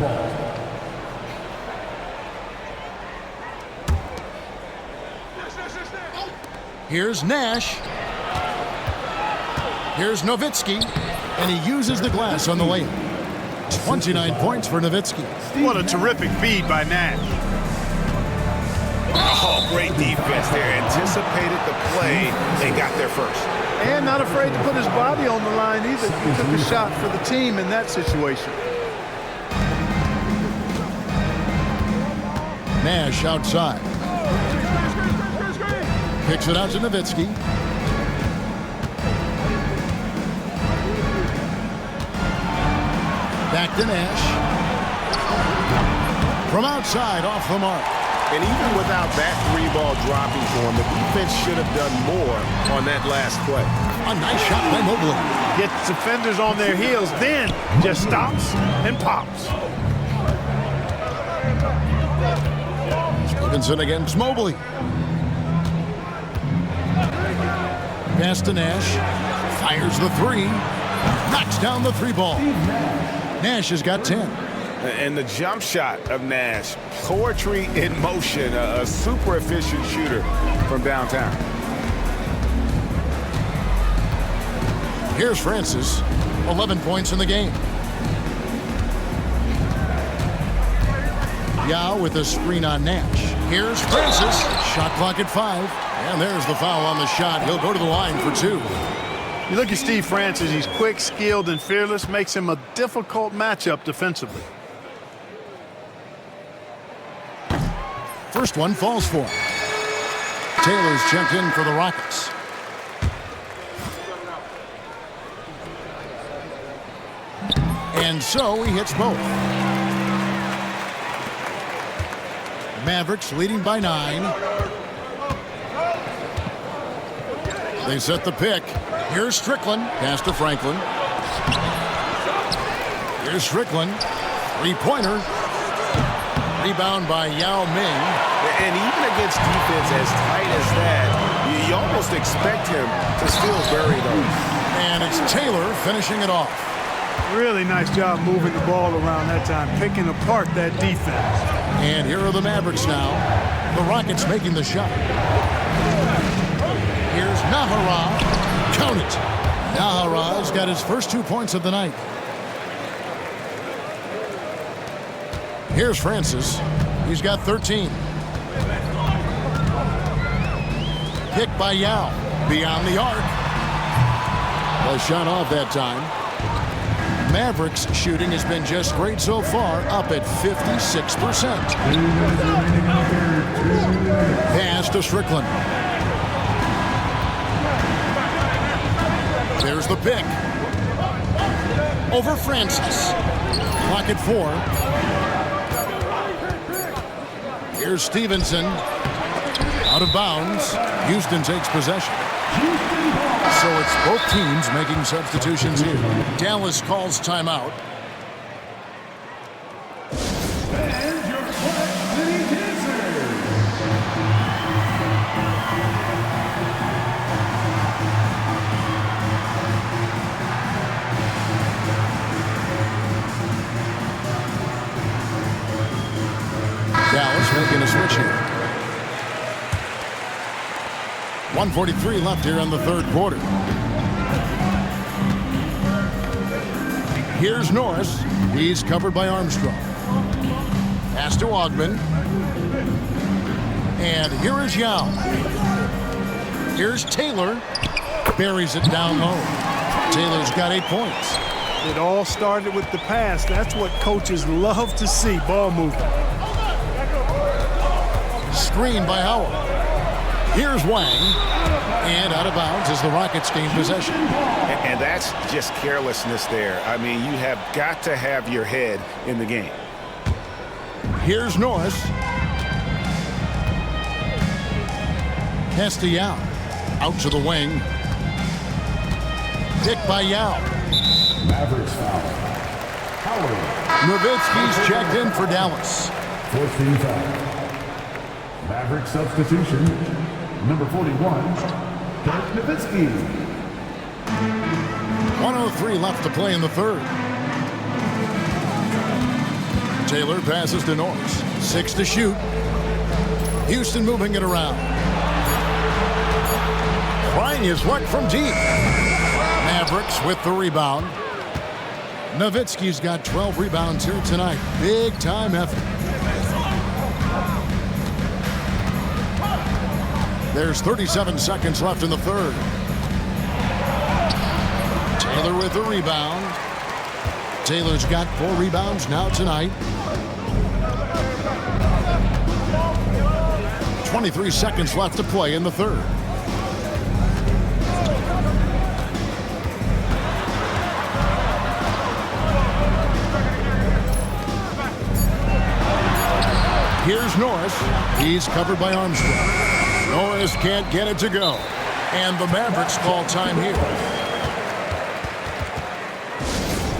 Speaker 1: Here's Nash. Here's Nowitzki, and he uses the glass on the layup. 29 points for Nowitzki.
Speaker 3: What a terrific feed by Nash.
Speaker 4: Oh, great defense there. Anticipated the play and got there first.
Speaker 3: And not afraid to put his body on the line either. He took a shot for the team in that situation.
Speaker 1: Nash outside. Kicks it out to Nowitzki. Back to Nash. From outside, off the mark.
Speaker 6: And even without that three ball dropping for him, the defense should have done more on that last play.
Speaker 1: A nice shot by Mobley.
Speaker 3: Gets defenders on their heels, then just stops and pops.
Speaker 1: Stevenson against Mobley. Pass to Nash. Fires the three. Knocks down the three ball. Nash has got 10.
Speaker 6: And the jump shot of Nash, poetry in motion, a super efficient shooter from downtown.
Speaker 1: Here's Francis, 11 points in the game. Yao with a screen on Nash. Here's Francis, shot clock at 5. And there's the foul on the shot. He'll go to the line for 2.
Speaker 3: You look at Steve Francis, he's quick, skilled, and fearless, makes him a difficult matchup defensively.
Speaker 1: First one falls for him. Taylor's checked in for the Rockets. And so he hits both. Mavericks leading by 9. They set the pick. Here's Strickland. Pass to Franklin. Here's Strickland. Three-pointer. Rebound by Yao Ming.
Speaker 6: And even against defense as tight as that, you almost expect him to still bury those.
Speaker 1: And it's Taylor finishing it off.
Speaker 3: Really nice job moving the ball around that time, picking apart that defense.
Speaker 1: And here are the Mavericks now. The Rockets making the shot. Here's Nahara. Count it. Nahara's got his first 2 points of the night. Here's Francis. He's got 13. Pick by Yao. Beyond the arc. A shot off that time. Mavericks shooting has been just great so far, up at 56%. Pass to Strickland. There's the pick. Over Francis. Clock at 4. Here's Stevenson. Out of bounds. Houston takes possession. So it's both teams making substitutions here. Dallas calls timeout.
Speaker 5: And your Flat City Dancers.
Speaker 1: Dallas making a switch here. 1:43 left here in the third quarter. Here's Norris. He's covered by Armstrong. Pass to Ogman. And here is Yao. Here's Taylor. Buries it down low. Taylor's got 8 points.
Speaker 3: It all started with the pass. That's what coaches love to see, ball movement.
Speaker 1: Screen by Howard. Here's Wang. And out of bounds as the Rockets gain possession.
Speaker 4: And that's just carelessness there. I mean, you have got to have your head in the game.
Speaker 1: Here's Norris. Pass to Yao. Out to the wing. Pick by Yao.
Speaker 5: Mavericks foul. Howard.
Speaker 1: Nowitzki's checked in for Dallas.
Speaker 5: 4th team foul. Maverick substitution. Number 41. Dirk Nowitzki.
Speaker 1: 1:03 left to play in the third. Taylor passes to Norris. 6 to shoot. Houston moving it around. trying his luck from deep. Mavericks with the rebound. Nowitzki's got 12 rebounds here tonight. Big time effort. There's 37 seconds left in the third. Taylor with the rebound. Taylor's got 4 rebounds now tonight. 23 seconds left to play in the third. Here's Norris. He's covered by Armstrong. Norris can't get it to go. And the Mavericks call time here.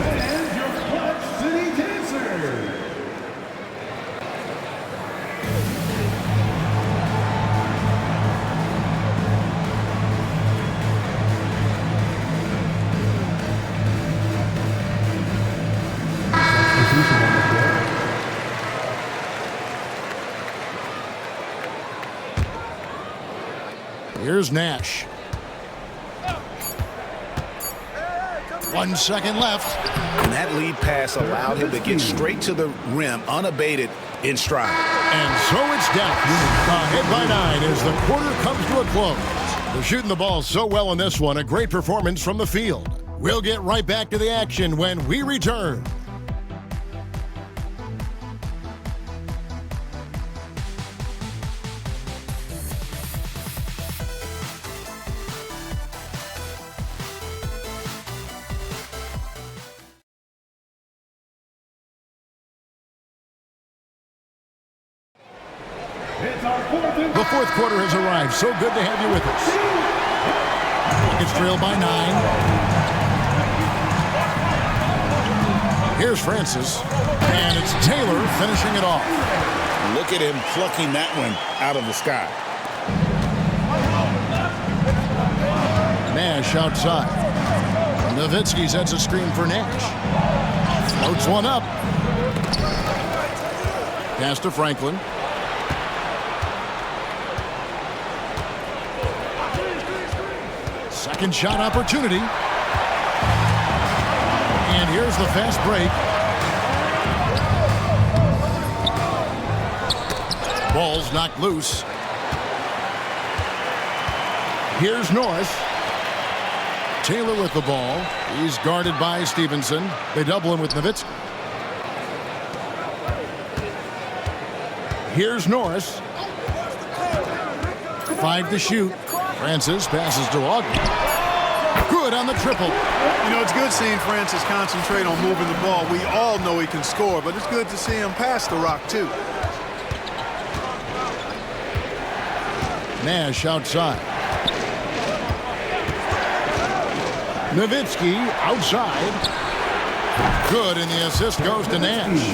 Speaker 5: And your Clutch City Dancer.
Speaker 1: Here's Nash. 1 second left.
Speaker 4: And that lead pass allowed him to get straight to the rim unabated in stride.
Speaker 1: And so it's down. Ahead by 9 as the quarter comes to a close. They're shooting the ball so well in this one. A great performance from the field. We'll get right back to the action when we return. The fourth quarter has arrived. So good to have you with us. It's trailed by 9. Here's Francis. And it's Taylor finishing it off.
Speaker 4: Look at him plucking that one out of the sky.
Speaker 1: Nash outside. Nowitzki sets a screen for Nash. Floats one up. Pass to Franklin. Second shot opportunity. And here's the fast break. Ball's knocked loose. Here's Norris. Taylor with the ball. He's guarded by Stevenson. They double him with Nowitzki. Here's Norris. 5 to shoot. Francis passes to Ogden. Good on the triple.
Speaker 3: You know, it's good seeing Francis concentrate on moving the ball. We all know he can score, but it's good to see him pass the rock, too.
Speaker 1: Nash outside. Nowitzki outside. Good, and the assist goes to Nash.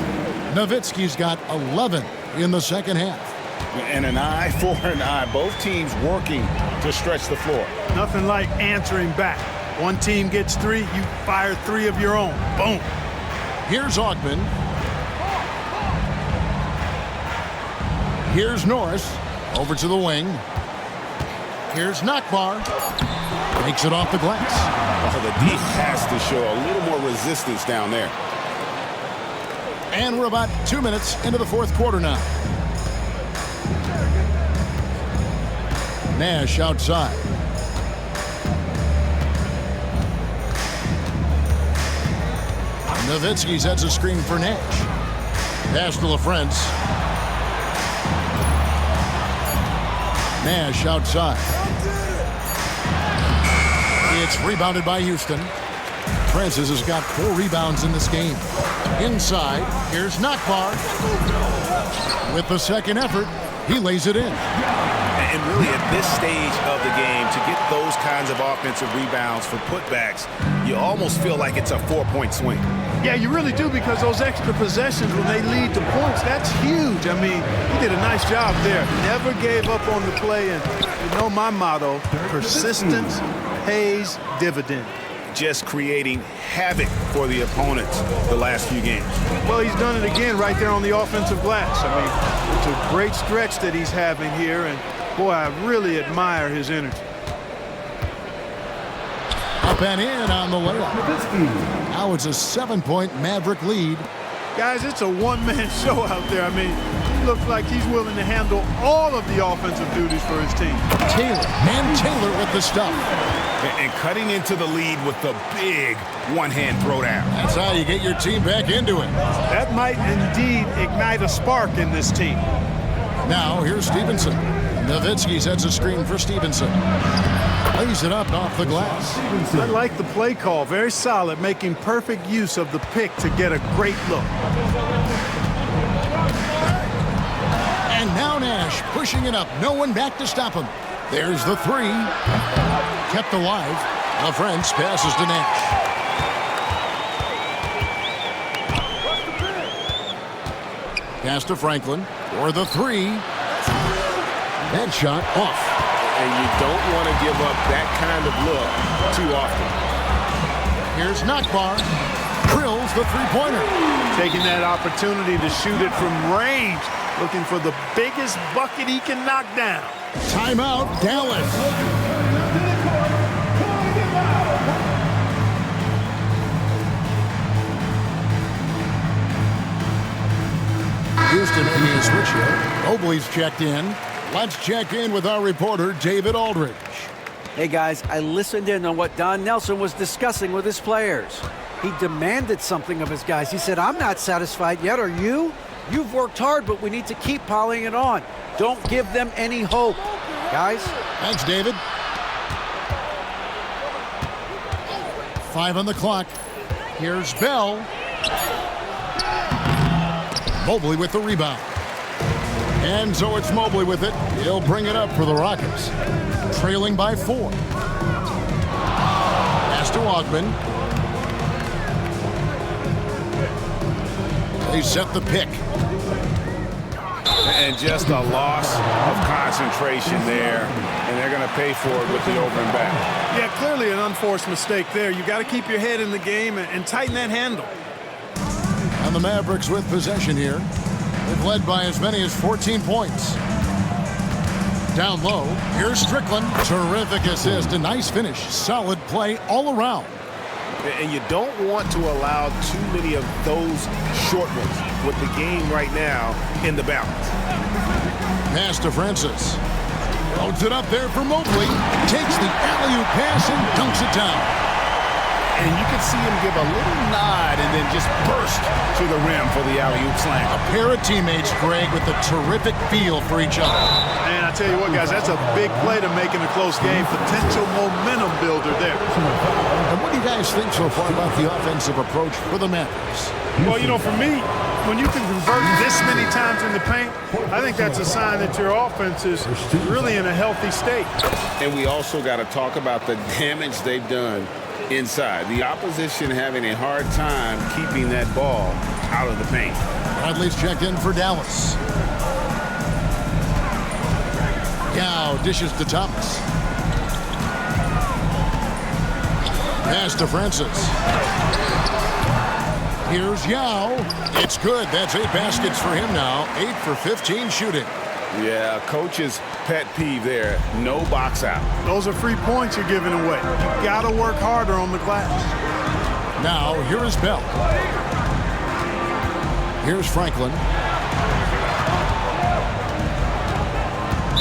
Speaker 1: Nowitzki's got 11 in the second half.
Speaker 4: And an eye for an eye. Both teams working to stretch the floor.
Speaker 3: Nothing like answering back. One team gets 3, you fire 3 of your own. Boom.
Speaker 1: Here's Ogden. Here's Norris. Over to the wing. Here's Nakbar. Makes it off the glass.
Speaker 4: Oh, the D has to show a little more resistance down there.
Speaker 1: And we're about 2 minutes into the fourth quarter now. Nash outside. Nowitzki sets a screen for Nash. Pass to LaFrance. Nash outside. It's rebounded by Houston. Francis has got 4 rebounds in this game. Inside, here's Nakbar. With the second effort, he lays it in.
Speaker 4: And really at this stage of the game, to get those kinds of offensive rebounds for putbacks, you almost feel like it's a 4-point swing.
Speaker 3: Yeah, you really do, because those extra possessions, when they lead to points, that's huge. I mean, he did a nice job there. Never gave up on the play, and you know my motto, persistence pays dividend.
Speaker 4: Just creating havoc for the opponents the last few games.
Speaker 3: Well, he's done it again right there on the offensive glass. I mean, it's a great stretch that he's having here, and boy, I really admire his energy.
Speaker 1: Up and in on the layup. Now it's a 7-point Maverick lead.
Speaker 3: Guys, it's a one-man show out there. I mean, he looks like he's willing to handle all of the offensive duties for his team.
Speaker 1: Taylor with the stuff.
Speaker 4: And cutting into the lead with the big one-hand throwdown.
Speaker 1: That's how you get your team back into it.
Speaker 3: That might indeed ignite a spark in this team.
Speaker 1: Now, here's Stevenson. Nowitzki sets a screen for Stevenson. Lays it up off the glass.
Speaker 3: I like the play call. Very solid, making perfect use of the pick to get a great look.
Speaker 1: And now Nash pushing it up. No one back to stop him. There's the three. Kept alive. LaFrance passes to Nash. Pass to Franklin for the three. That shot off.
Speaker 2: And you don't want to give up that kind of look too often.
Speaker 1: Here's Nakbar. Drills the three-pointer.
Speaker 3: Taking that opportunity to shoot it from range. Looking for the biggest bucket he can knock down.
Speaker 1: Timeout, Dallas. Houston in the switch here. Mobley's checked in. Let's check in with our reporter, David Aldridge.
Speaker 7: Hey, guys, I listened in on what Don Nelson was discussing with his players. He demanded something of his guys. He said, I'm not satisfied yet. Are you? You've worked hard, but we need to keep piling it on. Don't give them any hope. Guys?
Speaker 1: Thanks, David. 5 on the clock. Here's Bell. Mobley with the rebound. And so it's Mobley with it. He'll bring it up for the Rockets. Trailing by 4. Pass to Ogman. They set the pick.
Speaker 4: And just a loss of concentration there. And they're going to pay for it with the over and back.
Speaker 3: Yeah, clearly an unforced mistake there. You got to keep your head in the game and tighten that handle.
Speaker 1: And the Mavericks with possession here. They've led by as many as 14 points. Down low, here's Strickland. Terrific assist, a nice finish. Solid play all around.
Speaker 4: And you don't want to allow too many of those short ones with the game right now in the balance.
Speaker 1: Pass to Francis. Loads it up there for Mobley. Takes the alley-oop pass and dunks it down.
Speaker 4: And you can see him give a little nod and then just burst to the rim for the alley-oop slam.
Speaker 1: A pair of teammates, Greg, with a terrific feel for each other.
Speaker 3: And I tell you what, guys, that's a big play to make in a close game. Potential momentum builder there.
Speaker 1: And what do you guys think so far about the offensive approach for the Mavericks?
Speaker 3: Well, you know, for me, when you can convert this many times in the paint, I think that's a sign that your offense is really in a healthy state.
Speaker 2: And we also got to talk about the damage they've done inside. The opposition having a hard time keeping that ball out of the paint.
Speaker 1: Bradley's checked in for Dallas. Yao dishes to Thomas. Pass to Francis. Here's Yao. It's good. That's 8 baskets for him now. 8 for 15 shooting.
Speaker 2: Yeah, coach's pet peeve there. No box out.
Speaker 3: Those are free points you're giving away. You got to work harder on the glass.
Speaker 1: Now, here is Bell. Here's Franklin.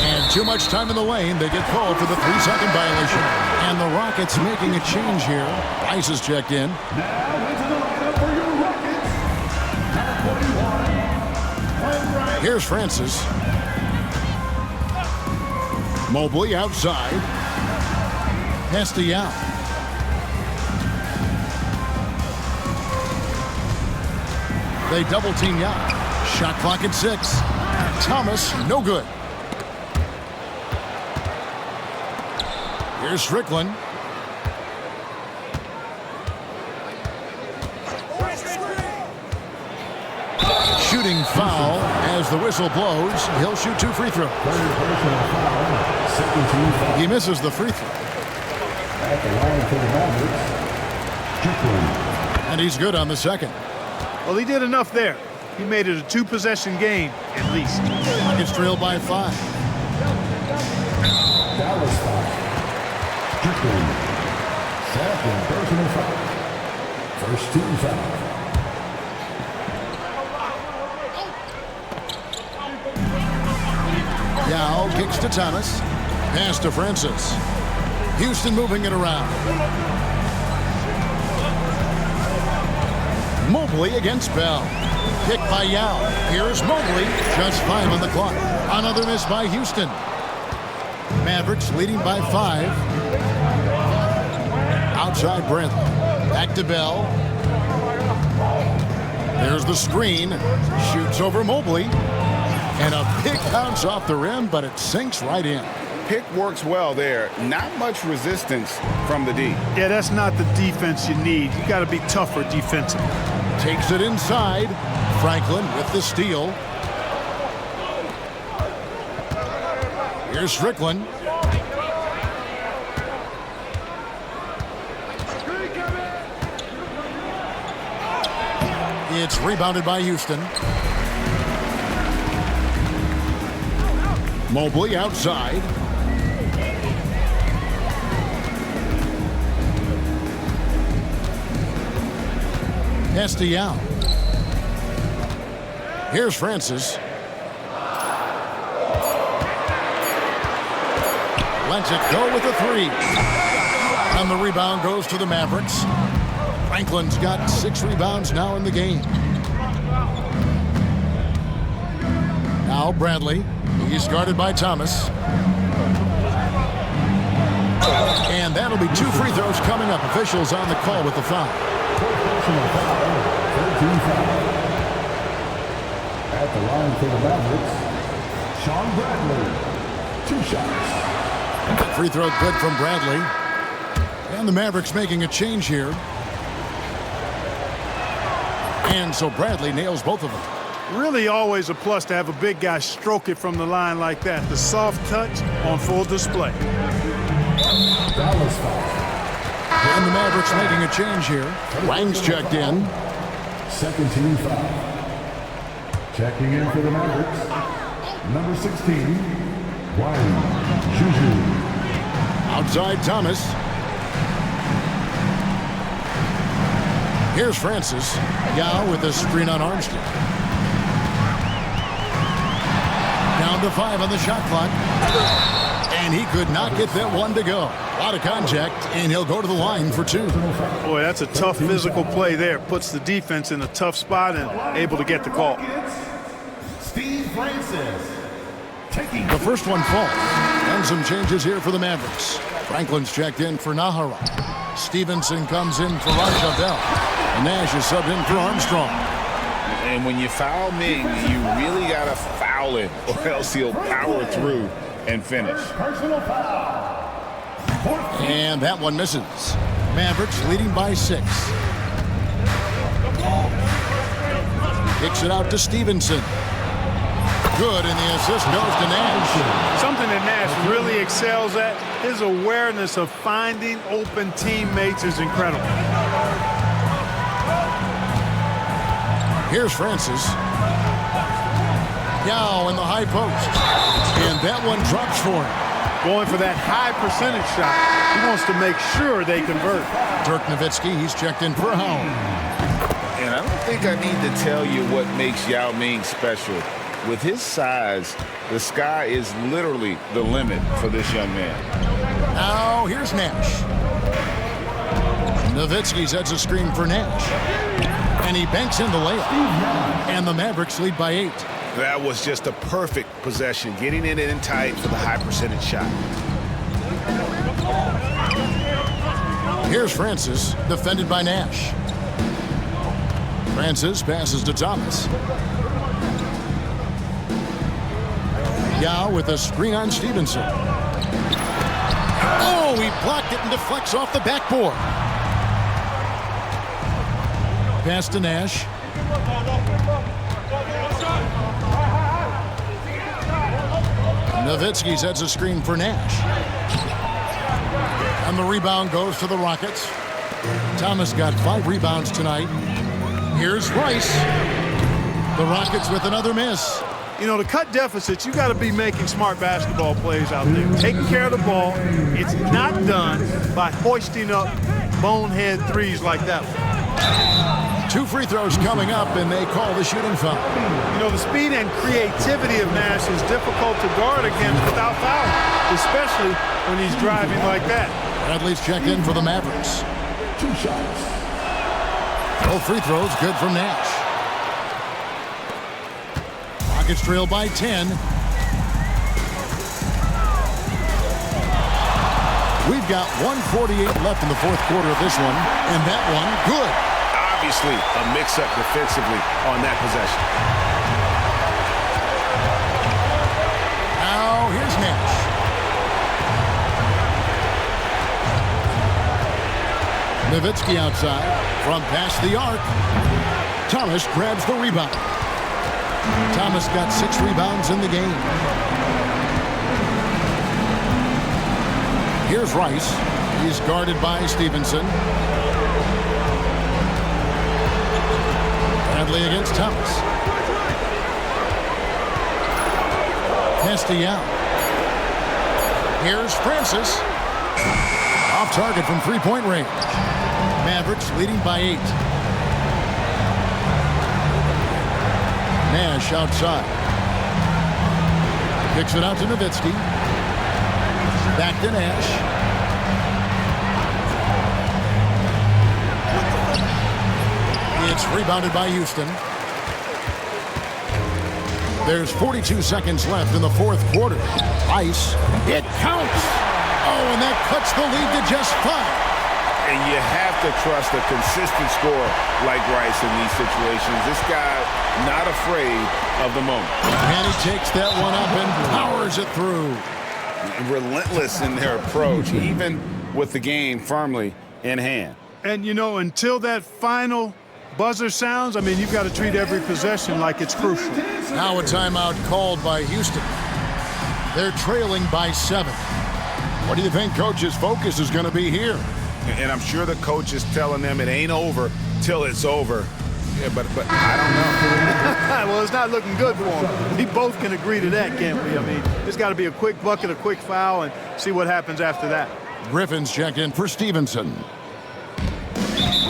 Speaker 1: And too much time in the lane. They get called for the 3-second violation. And the Rockets making a change here. Rice is checked in.
Speaker 5: Now into the lineup for your Rockets. Number 41.
Speaker 1: Here's Francis. Mobley outside. Pass to Yao. They double team Yao. Shot clock at 6. Thomas, no good. Here's Strickland. Shooting foul as the whistle blows. He'll shoot 2 free throws. He misses the free throw.
Speaker 5: At the line for the Mavericks,
Speaker 1: And he's good on the second.
Speaker 3: Well, he did enough there. He made it a 2-possession game, at least.
Speaker 1: Rockets trailed by 5.
Speaker 5: Dallas 5. Second personal foul. First team foul.
Speaker 1: Yao kicks to Thomas. Pass to Francis. Houston moving it around. Mobley against Bell. Pick by Yao. Here's Mobley. Just 5 on the clock. Another miss by Houston. Mavericks leading by 5. Outside Brent. Back to Bell. There's the screen. Shoots over Mobley. And a big bounce off the rim, but it sinks right in.
Speaker 4: Pick works well there. Not much resistance from the D.
Speaker 3: Yeah, that's not the defense you need. You got to be tougher defensively.
Speaker 1: Takes it inside. Franklin with the steal. Here's Strickland. It's rebounded by Houston. Mobley outside. Pass to Yao. Here's Francis. Lets it go with a 3. And the rebound goes to the Mavericks. Franklin's got 6 rebounds now in the game. Now Bradley. He's guarded by Thomas. And that'll be 2 free throws coming up. Officials on the call with the foul.
Speaker 5: Personal foul. 13 foul. At the line for the Mavericks, Sean Bradley. 2 shots.
Speaker 1: Free throw good from Bradley. And the Mavericks making a change here. And so Bradley nails both of them.
Speaker 3: Really always a plus to have a big guy stroke it from the line like that. The soft touch on full display.
Speaker 5: Dallas foul.
Speaker 1: And the Mavericks making a change here. Wang's checked in.
Speaker 5: Second team foul. Checking in for the Mavericks, number 16, Wang Juju.
Speaker 1: Outside Thomas. Here's Francis. Yao with a screen on Armstead. Down to 5 on the shot clock. And he could not get that one to go. A lot of contact, and he'll go to the line for 2.
Speaker 3: Boy, that's a tough physical play there. Puts the defense in a tough spot and able to get the call.
Speaker 5: Steve Francis.
Speaker 1: The first one falls. And some changes here for the Mavericks. Franklin's checked in for Nahara. Stevenson comes in for Rajadell. And Nash is subbed in for Armstrong.
Speaker 4: And when you foul Ming, you really got to foul him, or else he'll power through and finish.
Speaker 5: Personal foul.
Speaker 1: And that one misses. Mavericks leading by 6. Kicks it out to Stevenson. Good, and the assist goes to Nash.
Speaker 3: Something that Nash really excels at, his awareness of finding open teammates is incredible.
Speaker 1: Here's Francis. Yao in the high post. And that one drops for him.
Speaker 3: Going for that high percentage shot. He wants to make sure they convert.
Speaker 1: Dirk Nowitzki, he's checked in for Howell.
Speaker 4: And I don't think I need to tell you what makes Yao Ming special. With his size, the sky is literally the limit for this young man.
Speaker 1: Now here's Nash. Nowitzki sets a screen for Nash. And he banks in the layup. And the Mavericks lead by 8.
Speaker 4: That was just a perfect possession, getting it in tight for the high percentage shot.
Speaker 1: Here's Francis, defended by Nash. Francis passes to Thomas. Yao with a screen on Stevenson. Oh, he blocked it and deflects off the backboard. Pass to Nash. Nowitzki sets a screen for Nash. And the rebound goes to the Rockets. Thomas got 5 rebounds tonight. Here's Rice. The Rockets with another miss.
Speaker 3: You know, to cut deficits, you got to be making smart basketball plays out there. Taking care of the ball. It's not done by hoisting up bonehead threes like that one.
Speaker 1: 2 free throws coming up, and they call the shooting foul.
Speaker 3: You know, the speed and creativity of Nash is difficult to guard against without fouling, especially when he's driving like that.
Speaker 1: Bradley's checked in for the Mavericks.
Speaker 5: 2 shots.
Speaker 1: Both free throws good from Nash. Rockets trail by 10. We've got 1:48 left in the fourth quarter of this one, and that one good.
Speaker 6: Obviously, a mix-up defensively on that possession.
Speaker 1: Now, here's Nash. Nowitzki outside from past the arc. Thomas grabs the rebound. Thomas got 6 rebounds in the game. Here's Rice. He's guarded by Stevenson. Bradley against Thomas. Castiel. Here's Francis. Off target from three-point range. Mavericks leading by 8. Nash outside. Kicks it out to Nowitzki. Back to Nash. It's rebounded by Houston. There's 42 seconds left in the fourth quarter. Rice. It counts. Oh, and that cuts the lead to just 5.
Speaker 6: And you have to trust a consistent scorer like Rice in these situations. This guy not afraid of the moment.
Speaker 1: And he takes that one up and powers it through.
Speaker 6: Relentless in their approach, even with the game firmly in hand.
Speaker 3: And, you know, until that final buzzer sounds, I mean, you've got to treat every possession like it's crucial.
Speaker 1: Now a timeout called by Houston. They're trailing by 7. What do you think Coach's focus is going to be here?
Speaker 6: And I'm sure the coach is telling them it ain't over till it's over. Yeah, but I don't know.
Speaker 3: Well, it's not looking good for them. We both can agree to that, can't we? I mean, it's got to be a quick bucket, a quick foul, and see what happens after that.
Speaker 1: Griffin's checked in for Stevenson.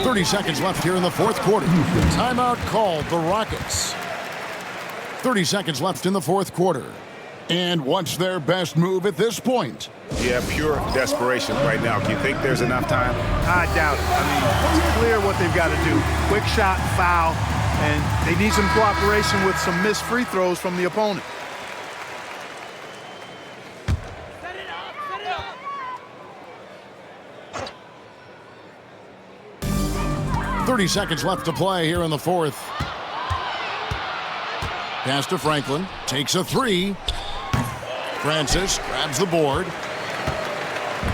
Speaker 1: 30 seconds left here in the fourth quarter. Timeout called the Rockets. 30 seconds left in the fourth quarter. And what's their best move at this point?
Speaker 6: Yeah, pure desperation right now. Do you think there's enough time?
Speaker 3: I doubt it. I mean, it's clear what they've got to do. Quick shot, foul, and they need some cooperation with some missed free throws from the opponent.
Speaker 8: Set it up, set it up.
Speaker 1: 30 seconds left to play here in the fourth. Pass to Franklin. Takes a 3. Francis grabs the board.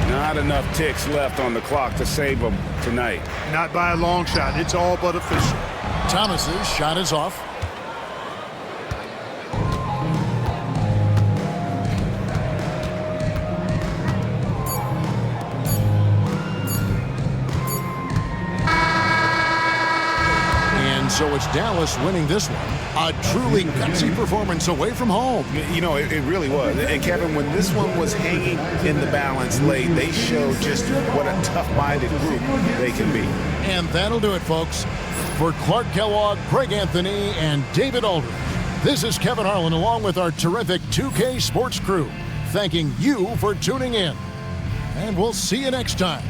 Speaker 6: Not enough ticks left on the clock to save them tonight.
Speaker 3: Not by a long shot. It's all but official.
Speaker 1: Thomas's shot is off. And so it's Dallas winning this one. A truly gutsy performance away from home.
Speaker 6: You know, it really was. And Kevin, when this one was hanging in the balance late, they showed just what a tough-minded group they can be.
Speaker 1: And that'll do it, folks. For Clark Kellogg, Craig Anthony, and David Aldridge, this is Kevin Harlan along with our terrific 2K Sports crew, thanking you for tuning in. And we'll see you next time.